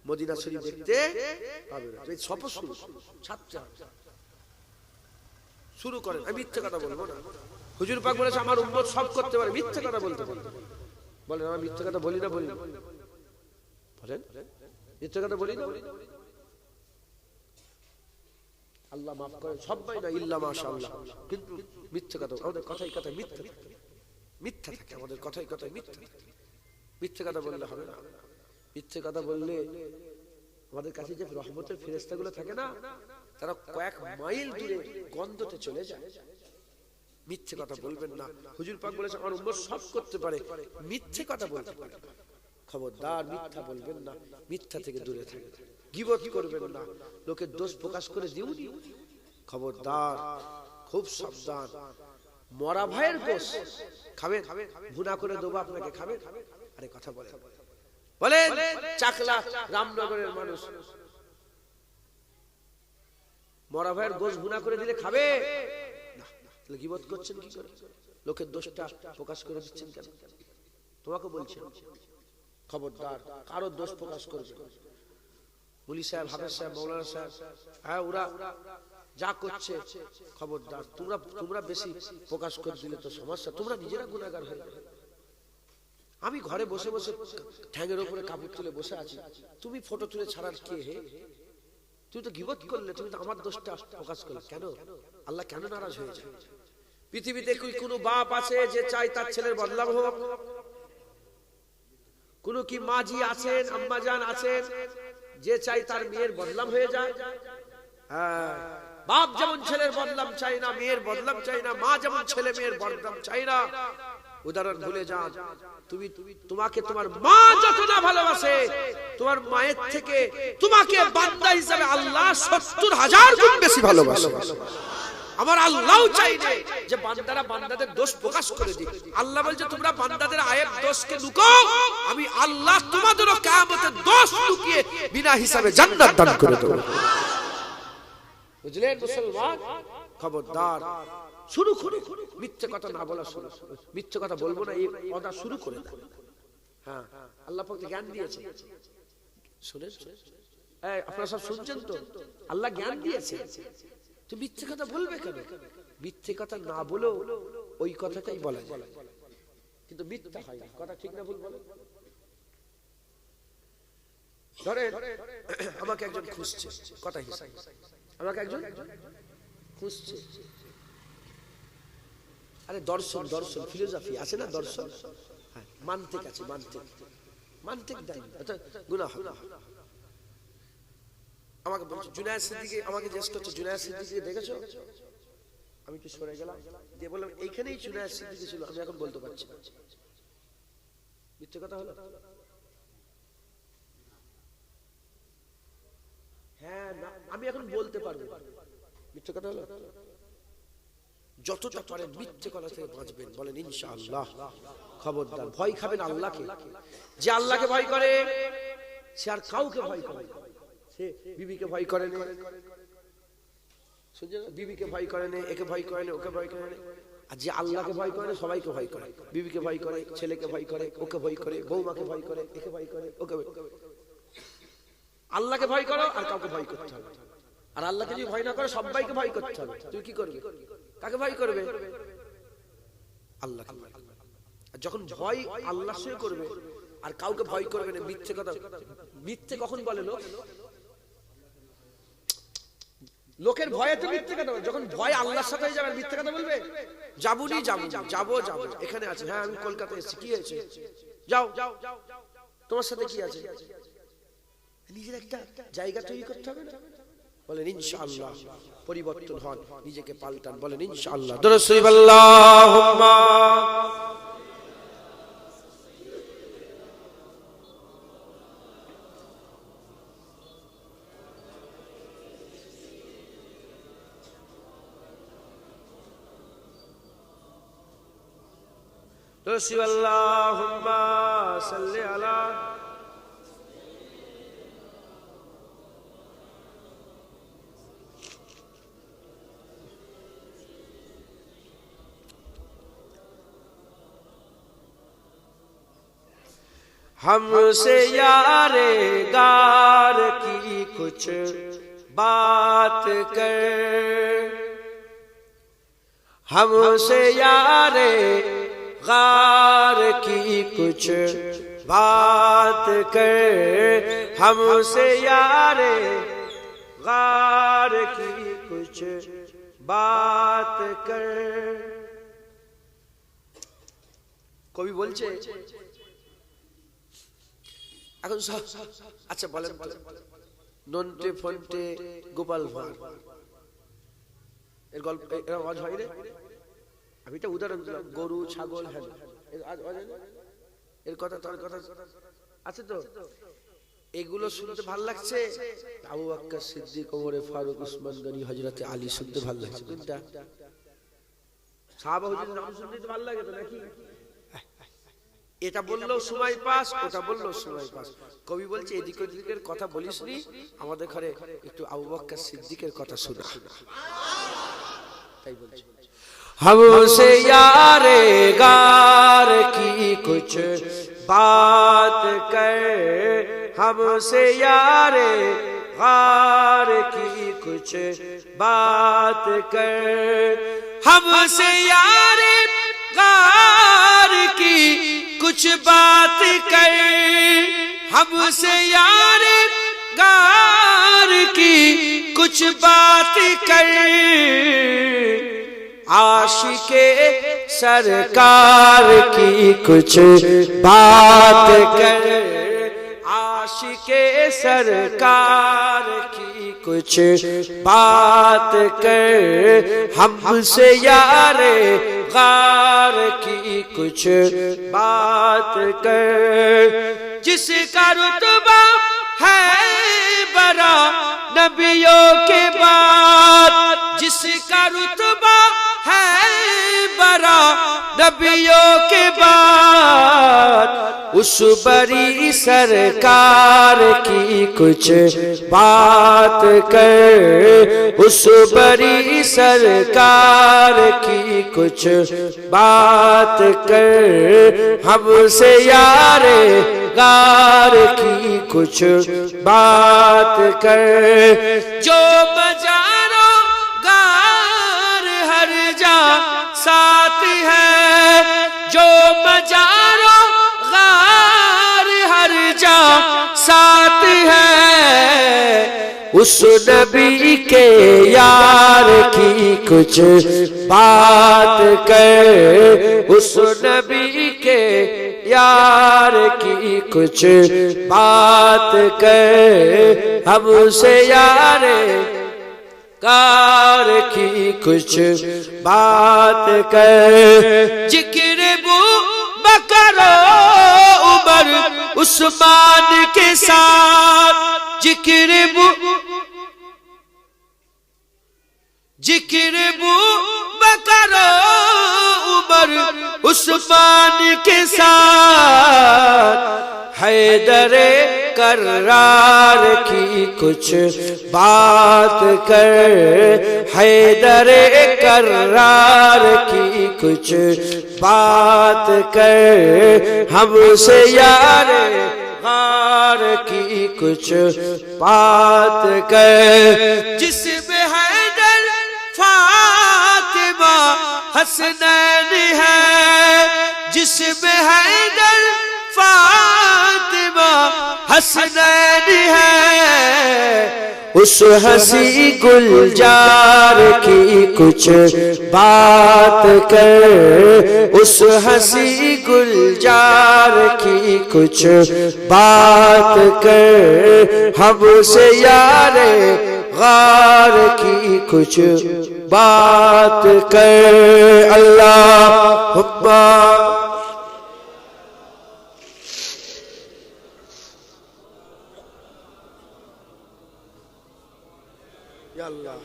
মদিনা শরীফ দেখতে পাবে না। এই সফর শুরু ছাড়তে শুরু করেন। আমি মিথ্যে কথা বলবো না। হুজুর পাক বলেছে আমার উম্মত সব করতে পারে, মিথ্যে কথা বলতে পারে। বলেন আমি মিথ্যে কথা বলি না, বলি না, বলেন মিথ্যে কথা বলি না। আল্লাহ মাফ করে সবাই না, ইল্লা মাশাআল্লাহ। কিন্তু মিথ্যে কথা, আমাদের কথাই কথাই মিথ্যে থাকে, মিথ্যা থাকে আমাদের কথাই কথাই মিথ্যা থাকে। মিথ্যে কথা বললে হবে না। মিথ্যে কথা বললে আমাদের কাছে যে রহমতের ফেরেশতাগুলো থাকে না, তারা কয়েক মাইল দূরে গন্ধতে চলে যায়। মিথ্যে কথা বলবেন না। হুজুর পাক বলেছে আমার উম্মত সব করতে পারে, মিথ্যে কথা বলতে পারে। খবরদার মিথ্যা বলবেন না, মিথ্যা থেকে দূরে থাকবেন। গীবত করবেন না, লোকের দোষ প্রকাশ করে দিউনি। খবরদার, খুব সাবধান। মরা ভাইয়ের গোশ খাবেন, ভুনা করে দেবো আপনাকে, খাবেন। আরে কথা বলেন, বলেন চাকলা রামনগরের মানুষ মরা ভাইয়ের গোশ ভুনা করে দিলে খাবে না? তাহলে গীবত করছেন কি করে? লোকের দোষটা প্রকাশ করে দিচ্ছেন কেন? তোমাকে বলছি খবরদার, কারো দোষ প্রকাশ করবে। মুলি সাহেব, হাফেজ সাহেব, মৌলানা সাহেব, হ্যাঁ ওরা যা করছে খবরদার, তোমরা বেশি প্রকাশ করে দিলে তো সমস্যা, তোমরা নিজেরা গুনাহগার হয়ে যাবে। আমি ঘরে বসে বসে ঠ্যাঙের উপরে কাপড় তুলে বসে আছি, তুমি ফটো তুলে ছাড়ার কে হে? তুমি তো গীবত করলে, তুমি তো আমার দোষটা প্রকাশ করলে। কেন? আল্লাহ কেন নারাজ হয়ে যায়? পৃথিবীতে কি কোনো বাপ আছে যে চাই তার ছেলের বদনাম হোক? কোন কি মাঝি আছেন, আম্মাজান আছেন যে চাই তার মেয়ের বদনাম হয়ে যায়? হ্যাঁ, বাপ যেমন ছেলের বদনাম চাই না, মেয়ের বদনাম চাই না, মা যেমন ছেলে মেয়ের বদনাম চাই না। উদাহরণ ভুলে যান, তোমাকে তোমার মা যত না ভালোবাসে, তোমার মায়ের থেকে তোমাকে বান্দা হিসেবে আল্লাহ ৭০,০০০ গুণ বেশি ভালোবাসে। আমার আল্লাহও চাইবে যে বান্দারা বান্দাদের দোষ প্রকাশ করে দিক। আল্লাহ বলছে তোমরা বান্দাদের আয়েব দোষকে লুকাও, আমি আল্লাহ তোমাদেরও কিয়ামতের দোষ লুকিয়ে বিনা হিসাবে জান্নাত দান করে দেব। বুঝলেন মুসলমান? খবরদার, শুরু করে মিথ্যে কথা না বলা, শুরু মিথ্যে কথা বলবো না, এই কথা শুরু করে দাও। হ্যাঁ, আল্লাহ পাক জ্ঞান দিয়েছে, শুনেন আপনারা সব শুনছেন তো? আল্লাহ জ্ঞান দিয়েছে, তো মিথ্যে কথা বলবে কেন? মিথ্যে কথা না বলেও ওই কথাটাই বলা যায়, কিন্তু মিথ্যা হয় না। কথা ঠিক না ভুল বলে? ধরে আমাকে একজন খুঁজছে, কথা হিসাবে আমাকে একজন খুঁজছে। আরে দর্শন দর্শন ফিলোসফি আছে না, দর্শন, হ্যাঁ, মান্তিক আছে, মান্তিক মান্তিক দেয় গুনাহ। আমাকে বলছে জুনায়েদ সিদ্দিকী, আমাকে জিজ্ঞেস করছে জুনায়েদ সিদ্দিকীকে দেখেছো? আমি একটু সরে গেলাম, দিয়ে বললাম এইখানেই জুনায়েদ সিদ্দিকী ছিল, আমি এখন বলতে পারছি না। মিথ্যে কথা হলো? হ্যাঁ, না আমি এখন বলতে পারবো, মিথ্যে কথা হলো? যতটা পারেন মিথ্যে কথা থেকে বাঁচবেন, বলেন ইনশাআল্লাহ। খবরদার, ভয় খাবেন আল্লাহকে। যে আল্লাহকে ভয় করে সে আর কাউকে ভয় করে না। সে বিবিকে ভয় করে না, বিবিকে ভয় করে না, একে ভয় করে না, ওকে ভয় করে না। আর যে আল্লাহকে ভয় করে সবাইকে ভয় করে, বিবিকে ভয় করে, ছেলেকে ভয় করে, ওকে ভয় করে, বৌমাকে ভয় করে, একে ভয় করে, ওকে। আল্লাহকে ভয় করো আর কাউকে ভয় করতে হবে। আর আল্লাহকে যদি ভয় না করো সবাইকে ভয় করতে হবে। তুমি কি করবে? কাকে ভয় করবে? আল্লাহকে। আর যখন ভয় আল্লাহর সঙ্গে করবে আর কাউকে ভয় করবে না, মিথ্যে কথা। মিথ্যে কখন বলে লোক? লোকের ভয়ে তো মিথ্যে কথা বলে। যখন ভয় আল্লাহর সাথে হয়ে যাবে মিথ্যে কথা বলবে? যাবুনি যাবো, যাবো যাবো, এখানে আছে, হ্যাঁ আমি কলকাতায় এসেছি, কি হয়েছে? যাও, তোমার সাথে কি আছে? নিজের একটা জায়গা তৈরি করতে হবে না? বলেন ইনশাআল্লাহ পরিবর্তন হন, নিজেকে পাল্টান, বলেন ইনশাআল্লাহ। দরুদ শরীফ আল্লাহুম্মা দরুদ শরীফ আল্লাহুম্মা সাল্লি আলা हमसे यारे गार की कुछ बात कर, हमसे यारे गार की कुछ बात कर, हमसे यारे गार की कुछ बात कर। কবি বলছে এখন আচ্ছা বলেন, নন্টে ফন্টে গোপাল ভাঁড় এর গল্প এর আওয়াজ হয় রে? আমি তো উদাহরণ দিলাম, গরু ছাগল, হ্যাঁ এর কথা তার কথা আছে তো, এগুলো শুনতে ভালো লাগছে। আবু বকর সিদ্দিক, ওমর ফারুক, উসমান গনি, হযরত আলী শুনতে ভালো লাগছে। কোনটা? সাহাবা হুজুরের নাম শুনতে তো ভালো লাগে তো নাকি? এটা বললেও সময় পাস, ওটা বললেও সময় পাস। কবি বলছে এদিক ওদিকের কথা বলিসনি, আমাদের ঘরে একটু আবু বকর সিদ্দিকের কথা শোনা। তাই বলছে हमसे यारे गार की कुछ बात कर, हमसे यारे गार की कुछ बात कर, हमसे यारे गार की कुछ बात कर, हमसे यारे गार की कुछ बात कर, आशिके सरकार की कुछ बात कर, आशिके सरकार की कुछ बात कर, हमसे यारे गार की कुछ बात कर। जिसका रुतबा है बड़ा नबियों के बाद, जिसका रुतबा है बड़ा नबियों के बाद, उस बड़ी सरकार की कुछ बात कर, उस बड़ी सरकार की कुछ बात कर। हमसे यारे गार की कुछ बात कर। जो बजारों गार हर जा साथ है, जो बजारों गार हर जा साथ है, उस नबी के यार की कुछ बात कर, उस नबी के यार की कुछ बात कर। हमसे यारे कार की कुछ बात कर। जिक्र बू बकर उमर उस्मान के साथ, जिक्र बू बकर उमर उस्मान के साथ, हैदरे करार की कुछ बात कर, हैदरे करार की कुछ बात कर। हमसे यारे गार की कुछ बात कर। जिसमें हैदर फातिमा हसनैन है, जिसमें हैदर फातिमा हसनैन है, उस हंसी गुलजार की कुछ बात कर, उस हंसी गुलजार की कुछ बात कर। हमसे यारे गार की कुछ बात कर। अल्लाहुम्मा या अल्लाह।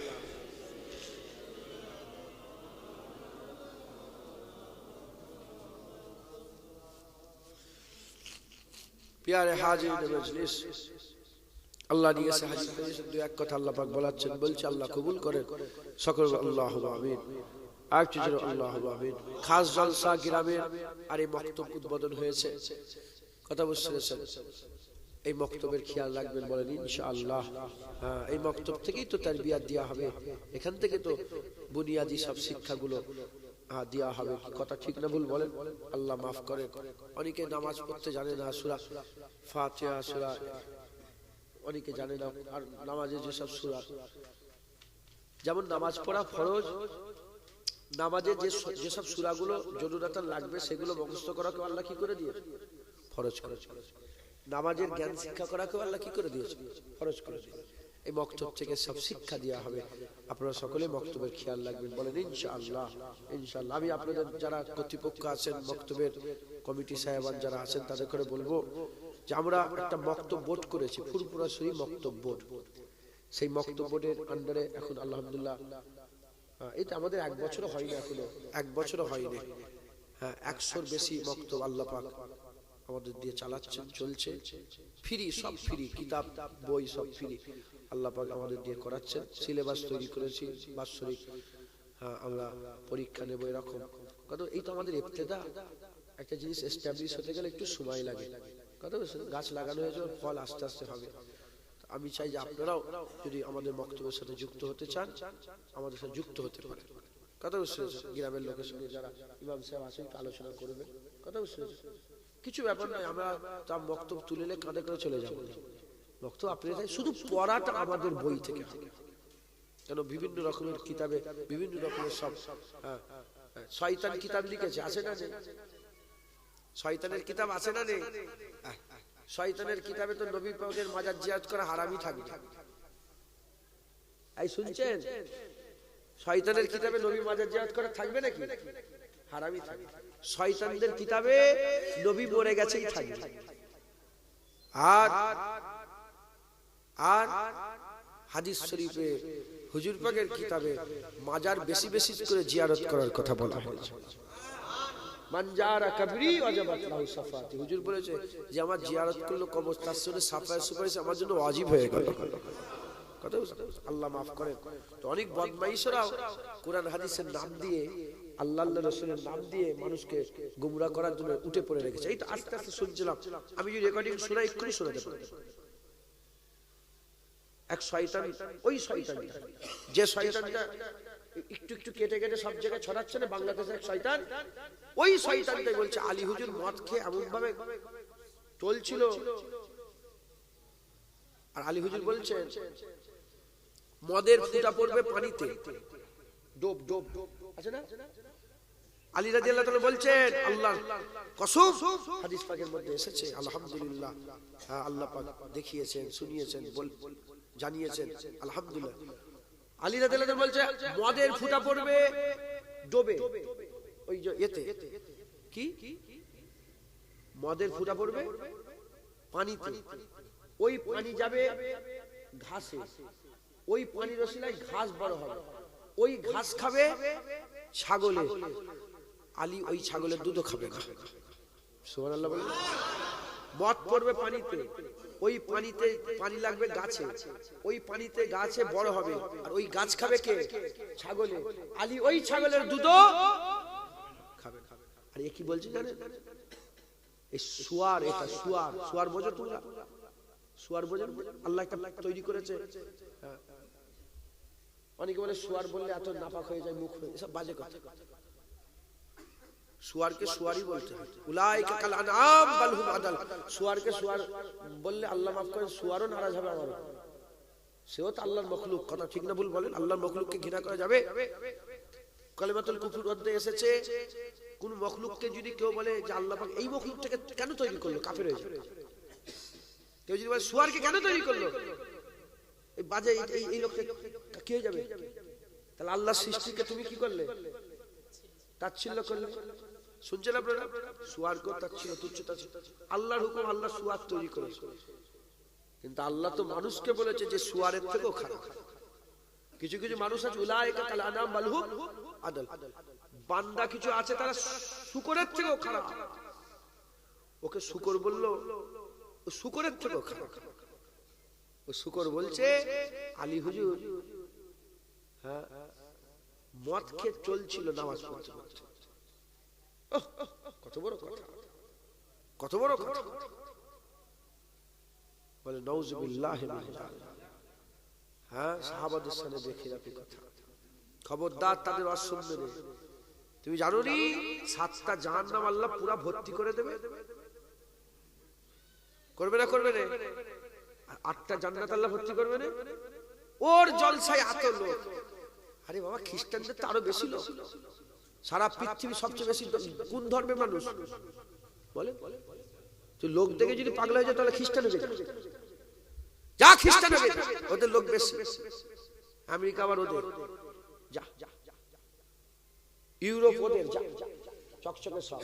प्यारे हाजिर मजलिस, আল্লাহ দিয়েছে হাজির হয়েছে দুই এক কথা আল্লাহ পাক বলাচ্ছেন, বলছে আল্লাহ কবুল করেন সকল আল্লাহুম্মা আমিন। আরেকটু জোরে আল্লাহুম্মা আমিন। খাস জলসা গ্রামের আর এই মক্তব উদ্বোধন হয়েছে, কথা বুঝছেন? এই মক্তবের খেয়াল রাখবেন বলেন ইনশাআল্লাহ। এই মক্তব থেকেই তো তারবিয়াত দেওয়া হবে, এখান থেকে তো বুনিয়াদি সব শিক্ষাগুলো দেওয়া হবে। কথা ঠিক না ভুল বলেন? আল্লাহ মাফ করেন। অনেকে নামাজ পড়তে জানে না, সূরা ফাতিহা সূরা অনেকে জানে না। আর নামাজের যেসব সূরা, যেমন নামাজ পড়া ফরজ, নামাজের যেসব সূরাগুলো জরুরাতান লাগবে সেগুলো মুখস্থ করাকে আল্লাহ কি করে দিয়েছে? ফরজ করে। নামাজের জ্ঞান শিক্ষা করাকে আল্লাহ কি করে দিয়েছে? ফরজ করে দিয়েছে। এই মক্তব থেকে সব শিক্ষা দেওয়া হবে। আপনারা সকলে মক্তবের খেয়াল রাখবেন বলেন ইনশাআল্লাহ। ইনশাআল্লাহ আমি আপনাদের যারা কর্তৃপক্ষ আছেন, মক্তবের কমিটি সাহেবান যারা আছেন, তাদের করে বলবো যে আমরা একটা মক্তব বোর্ড করেছি, ফুরফুরা শরীফ মক্তব বোর্ড। সেই মক্তব বোর্ডের আন্ডারে এখন আলহামদুলিল্লাহ এটা আমাদের এক বছরও হয়নি, এখনো এক বছরও হয়নি। 100-র বেশি মক্তব আল্লাহ পাক আমাদের দিয়ে চালাচ্ছেন, চলছে ফ্রি, সব ফ্রি, কিতাব বই সব ফ্রি আল্লাহ পাক আমাদের দিয়ে করাচ্ছেন। সিলেবাস তৈরি করেছি বাৎসরিক, আমরা পরীক্ষা নেব এরকম। কারণ এই তো আমাদের ইবতেদা, একটা জিনিস এস্টাবলিশ হতে গেলে একটু সময় লাগে। কথা বুঝছেন? গাছ লাগানো হয়ে যাবে, ফল আস্তে আস্তে হবে। আমি চাই যে আপনারাও যদি আমাদের মক্তবের সাথে যুক্ত হতে চান, আমাদের সাথে যুক্ত হতে পারেন। কথা বুঝছেন? গ্রামের লোকের সঙ্গে যারা ইমাম সাহেব আছেন আলোচনা করবে। কথা বুঝছেন? কিছু ব্যাপার নয়, আমরা তার মক্তব তুলে কাঁধে করে চলে যাবো। মক্তব আপনাদের শুধু পড়াটা আমাদের বই থেকে হবে। কেন বিভিন্ন রকমের কিতাবে বিভিন্ন রকমের সব শয়তান কিতাব লিখেছে, আছে না নেই? শয়তানের কিতাব আছে না নেই? শয়তানের কিতাবে তো নবী পাকের মাজার জিয়ারত করা হারামই থাকবে। এই শুনছেন, শয়তানের কিতাবে নবী মাজার জিয়ারত করা থাকবে নাকি? হারামই থাকবে। শয়তানদের কিতাবে নবী মরে গেছেই থাকবে। আর আর হাদিস শরীফে হুজুর পাকের কিতাবে মাজার বেশি বেশি করে জিয়ারত করার কথা বলা হয়েছে। মানজারা কবরি ওয়াজাবাত লাহু শাফাতি, হুজুর বলেছে যে আমার জিয়ারত করলো কবর, তার সাথে সাফায়ে সুপারিশ আমার জন্য ওয়াজিব হয়ে গেল। কথা আল্লাহ মাফ করেন। তো অনেক বদমাইশরা কোরআন হাদিসের নাম দিয়ে, আল্লাহ রাসূলের নাম দিয়ে মানুষকে গুমরাহ করার জন্য উঠে পড়ে রেখেছে। এই তো আস্তে আস্তে শুনছিলাম, আমি যদি রেকর্ডিং শোনাই এক্ষুনি শোনাতে পারি। এক শয়তান, ওই শয়তানটা, যে শয়তানটা একটু একটু কেটে কেটে সব জায়গায় ছড়াচ্ছে না বাংলাদেশের এক শয়তান, ওই শয়তানটাই বলছে আলী হুজুর মদ খেয়ে এমন ভাবে চলছিল, আর আলী হুজুর বলছেন মদের ফুটা পড়বে পানিতে, ডোব ডোব আছে না? আলী রাদিয়াল্লাহু তাআলা বলছেন আল্লাহর কসম, হাদিস পাকের মধ্যে এসেছে। আলহামদুলিল্লাহ, হ্যাঁ আল্লাহ পাক দেখিয়েছেন, শুনিয়েছেন, জানিয়েছেন, আলহামদুলিল্লাহ। আলী রাদিয়াল্লাহু তাআলা বলছে মদের ফুটা পড়বে ডোবে, ওই যে এতে কি মদের ফুটা পড়বে পানিতে, ওই পানি যাবে ঘাসে, ওই পানির ওসিলায় ঘাস বড় হবে, ওই ঘাস খাবে ছাগলে, আলী ওই ছাগলের দুধও খাবে না। সুবহানাল্লাহ বলেন। মদ পড়বে পানিতে, ওই পানিতে পানি লাগবে গাছে, ওই পানিতে গাছে বড় হবে, আর ওই গাছ খাবে কে? ছাগলে, আলী ওই ছাগলের দুধও খাবে। আর এ কি বলছে জানেন? এই সুয়ার, এটা সুয়ার, সুয়ার বোঝো তোমরা? সুয়ার বোঝেন? আল্লাহ একটা তৈরি করেছে। অনেকে বলে সুয়ার বললে এত নাপাক হয়ে যায়, মুখ হয়ে, এসব বাজে কথা। সুয়ারকে সুয়ারই বলতে হয়। উলাইকা কাল আনআম বাল হুম আদাল। সুয়ারকে সুয়ার বললে আল্লাহ মাফ করেন, সুয়ারও নারাজ হবে আমার। সেও তো আল্লাহর মখলুক, কথা ঠিক না ভুল বলেন? আল্লাহর মখলুককে ঘৃণা করা যাবে? কালিমাতুল কুফর মধ্যে এসেছে কোন মখলুককে যদি কেউ বলে যে আল্লাহ পাক এই মখলুকটাকে কেন তৈরি করলো, কাফের হয়ে যাবে। কেউ যদি বলে সুয়ারকে কেন তৈরি করলো, এই বাজে, এই লোকটা কি হয়ে যাবে? তাহলে আল্লাহর সৃষ্টিকে তুমি কি করলে? তাচ্ছিল্য করলে। শুনছেন আপনারা? সুয়ারকে তাচ্ছিল্য, তুচ্ছতা। আল্লাহর হুকুম, আল্লাহ সুয়ার তৈরি করেছে, কিন্তু আল্লাহ তো মানুষকে বলেছে যে সুয়ারের থেকেও খারাপ। কিছু কিছু মানুষ আছে উলাইকা কাল আনআম বাল হুম আদাল, বান্দা কিছু আছে তারা শূকরের থেকেও খারাপ। ওকে শূকর বললো, ও শূকরের থেকেও খারাপ। ও শূকর বলছে আলী হুজুর হ্যাঁ মদ খেয়ে চলছিল নামাজ পড়তে পড়তে। কত বড় কথা, কত বড় কথা। বলে নাউযুবিল্লাহি মিন যালিক। হ্যাঁ, সাহাবাদের সামনে দেখে রাখি কথা, খবরদার তাদের অশুনবে না। তুমি জানো নি 7টা জাহান্নাম আল্লাহ পুরা ভর্তি করে দেবে? করবে না? করবে না? আর 8টা জান্নাত আল্লাহ ভর্তি করবে না? ওর জলসায় এত লোক। আরে বাবা, খ্রিস্টানদের তো আরো বেশি লোক। সারা পৃথিবীর সবচেয়ে বেশি কোন ধর্মের মানুষ বলে? তো লোক দেখে যদি পাগল হয়ে যায় তাহলে খ্রিস্টান হবে যা, খ্রিস্টান হবে, ওদের লোক বেশি। আমেরিকা আবার ওদের, যা ইউরোপ ওদের, যা চকচকে সব।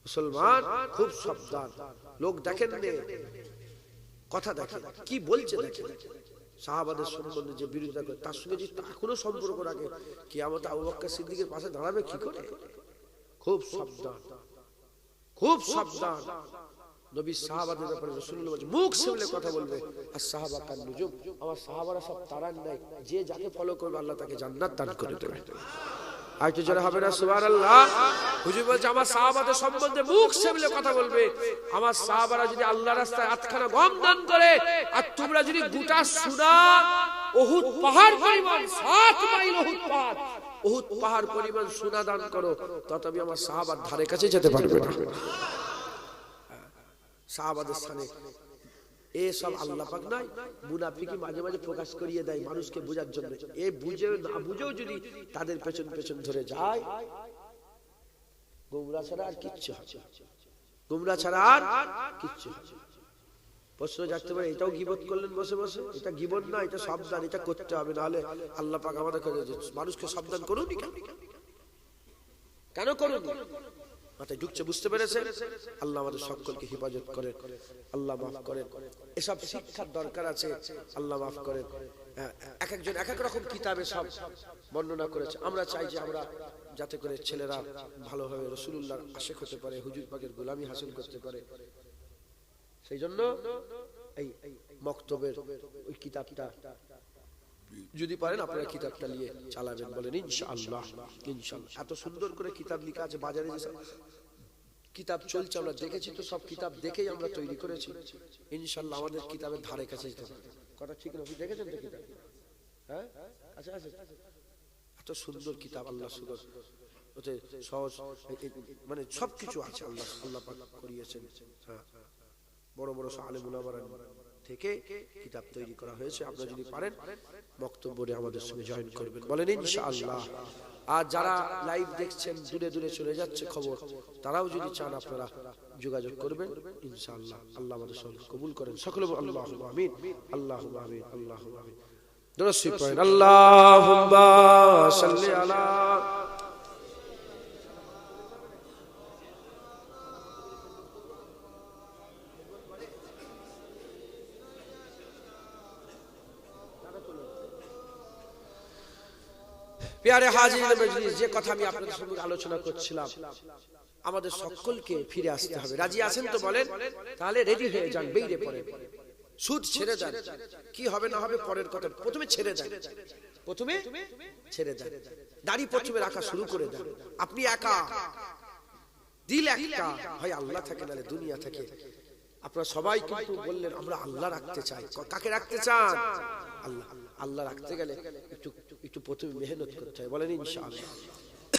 মুসলমান খুব সাবধান, লোক দেখেন নে, কথা দেখেন কি বলছে, দেখেন সাহাবাদের সম্বন্ধে যে বিরোধিতা করে তার সঙ্গে যদি এখনো সম্পর্ক রাখে, কিয়ামত আবু বকর সিদ্দিকের পাশে দাঁড়াবে কি করে? খুব সাবধান, খুব সাবধান। নবী সাহাবাদের ব্যাপারে রাসূলুল্লাহ বলেছেন মুখ সামলে কথা বলবে। আর সাহাবা কান নুজুম, আমার সাহাবারা সব তারার নাই, যে যাকে ফলো করবে আল্লাহ তাকে জান্নাত দান করে দেবে। আরেকটু জোরে হবে না সুবহানাল্লাহ? হুজুর বলছে আমার সাহাবাদের সম্বন্ধে মুখ সামলে কথা বলবে। আমার সাহাবারা যদি আল্লাহর রাস্তায় আটখানা গম দান করে, আর তোমরা যদি গোটা সোনা উহুদ পাহাড় পরিমাণ, 7 মাইল উহুদ পাহাড়, উহুদ পাহাড় পরিমাণ সোনা দান করো, তথাপি আমার সাহাবার ধারে কাছে যেতে পারবে না। সাহাবাদের স্থানে এসব আল্লাহ পাক নাই, মুনাফিকি মাঝে মাঝে প্রকাশ করিয়ে দেয় মানুষকে বোঝার জন্য। এ বুঝেও না বুঝেও যদি তাদের পেছন পেছন ধরে যায়, গোমরা ছাড়া আর কিচ্ছু হবে, গোমরা ছাড়া আর কিচ্ছু হবে। প্রশ্ন জাগতে পারে, এটাও গীবত করলেন বসে বসে? এটা গীবত না, এটা সাবধান, এটা করতে হবে, নাহলে আল্লাহ পাক আমাদের মানুষকে সাবধান করুন। কেন করুন? মাথায় ঢুকছে, বুঝতে পেরেছেন? আল্লাহ আমাদের সকলকে হেফাজত করেন, আল্লাহ মাফ করেন। এসব শিক্ষার দরকার আছে, আল্লাহ মাফ করেন। এক একজন এক এক রকম কিতাবে সব বর্ণনা করেছে। আমরা চাই যে আমরা যাতে করে ছেলেরা ভালোভাবে রাসূলুল্লাহর আশিক হতে পারে, হুজুর পাকের গোলামি হাসিল করতে পারে। সেই জন্য এই মক্তবের ওই কিতাবটা যদি পারেন আপনারা কিতাবটা নিয়ে চালাবেন, বলেন ইনশাআল্লাহ। ইনশাআল্লাহ এত সুন্দর করে কিতাব লেখা আছে, বাজারে যে কিতাব চলছে আমরা দেখেছি, তো সব কিতাব দেখেই আমরা তৈরি করেছি। ইনশাআল্লাহ আমাদের কিতাবের ধারে কাছে যেতে হবে। কথা ঠিক না? আপনি দেখেছেন তো কিতাব? হ্যাঁ, আচ্ছা আচ্ছা, এত সুন্দর কিতাব, আল্লাহ সুন্দর ওতে সহজ, মানে সবকিছু আছে, আল্লাহ আল্লাহ পাক করিয়েছেন। হ্যাঁ, বড় বড় আলেম উলামারা থেকে কিতাব তৈরি করা হয়েছে। আপনারা যদি পারেন বক্তব্যে আমাদের সঙ্গে জয়েন করবেন, বলেন ইনশাআল্লাহ। আর যারা লাইভ দেখছেন, দূরে দূরে চলে যাচ্ছে খবর, তারাও যদি চান আপনারা যোগাযোগ করবেন ইনশাআল্লাহ। আল্লাহ আমাদের সঙ্গে কবুল করেন সকলে, আল্লাহুম্মা আমিন, আল্লাহুম্মা আমিন, আল্লাহুম্মা আমিন। দরুদ শরীফ পড়েন, আল্লাহুম্মা সাল্লি আলা। প্রিয় হাজিরিন মজলিস, যে কথা আমি আপনাদের সঙ্গে আলোচনা করছিলাম, আমাদের সকলকে ফিরে আসতে হবে। রাজি আছেন তো বলেন? তাহলে রেডি হয়ে যান, বেরিয়ে পড়েন, সুদ ছেড়ে যান। কি হবে না হবে পরের কথা, প্রথমে ছেড়ে যান, প্রথমে ছেড়ে যান। দাড়ি প্রথমে রাখা শুরু করে দেন। আপনি একা, দিল একটা, হয় আল্লাহ থাকে নালে দুনিয়া থাকে। আপনারা সবাই কিন্তু বললেন আমরা আল্লাহ রাখতে চাই। কাকে রাখতে চান? আল্লাহ। আল্লাহ রাখতে গেলে একটু প্রথমে মেহনত করতে হয়, বলেন ইনশাআল্লাহ।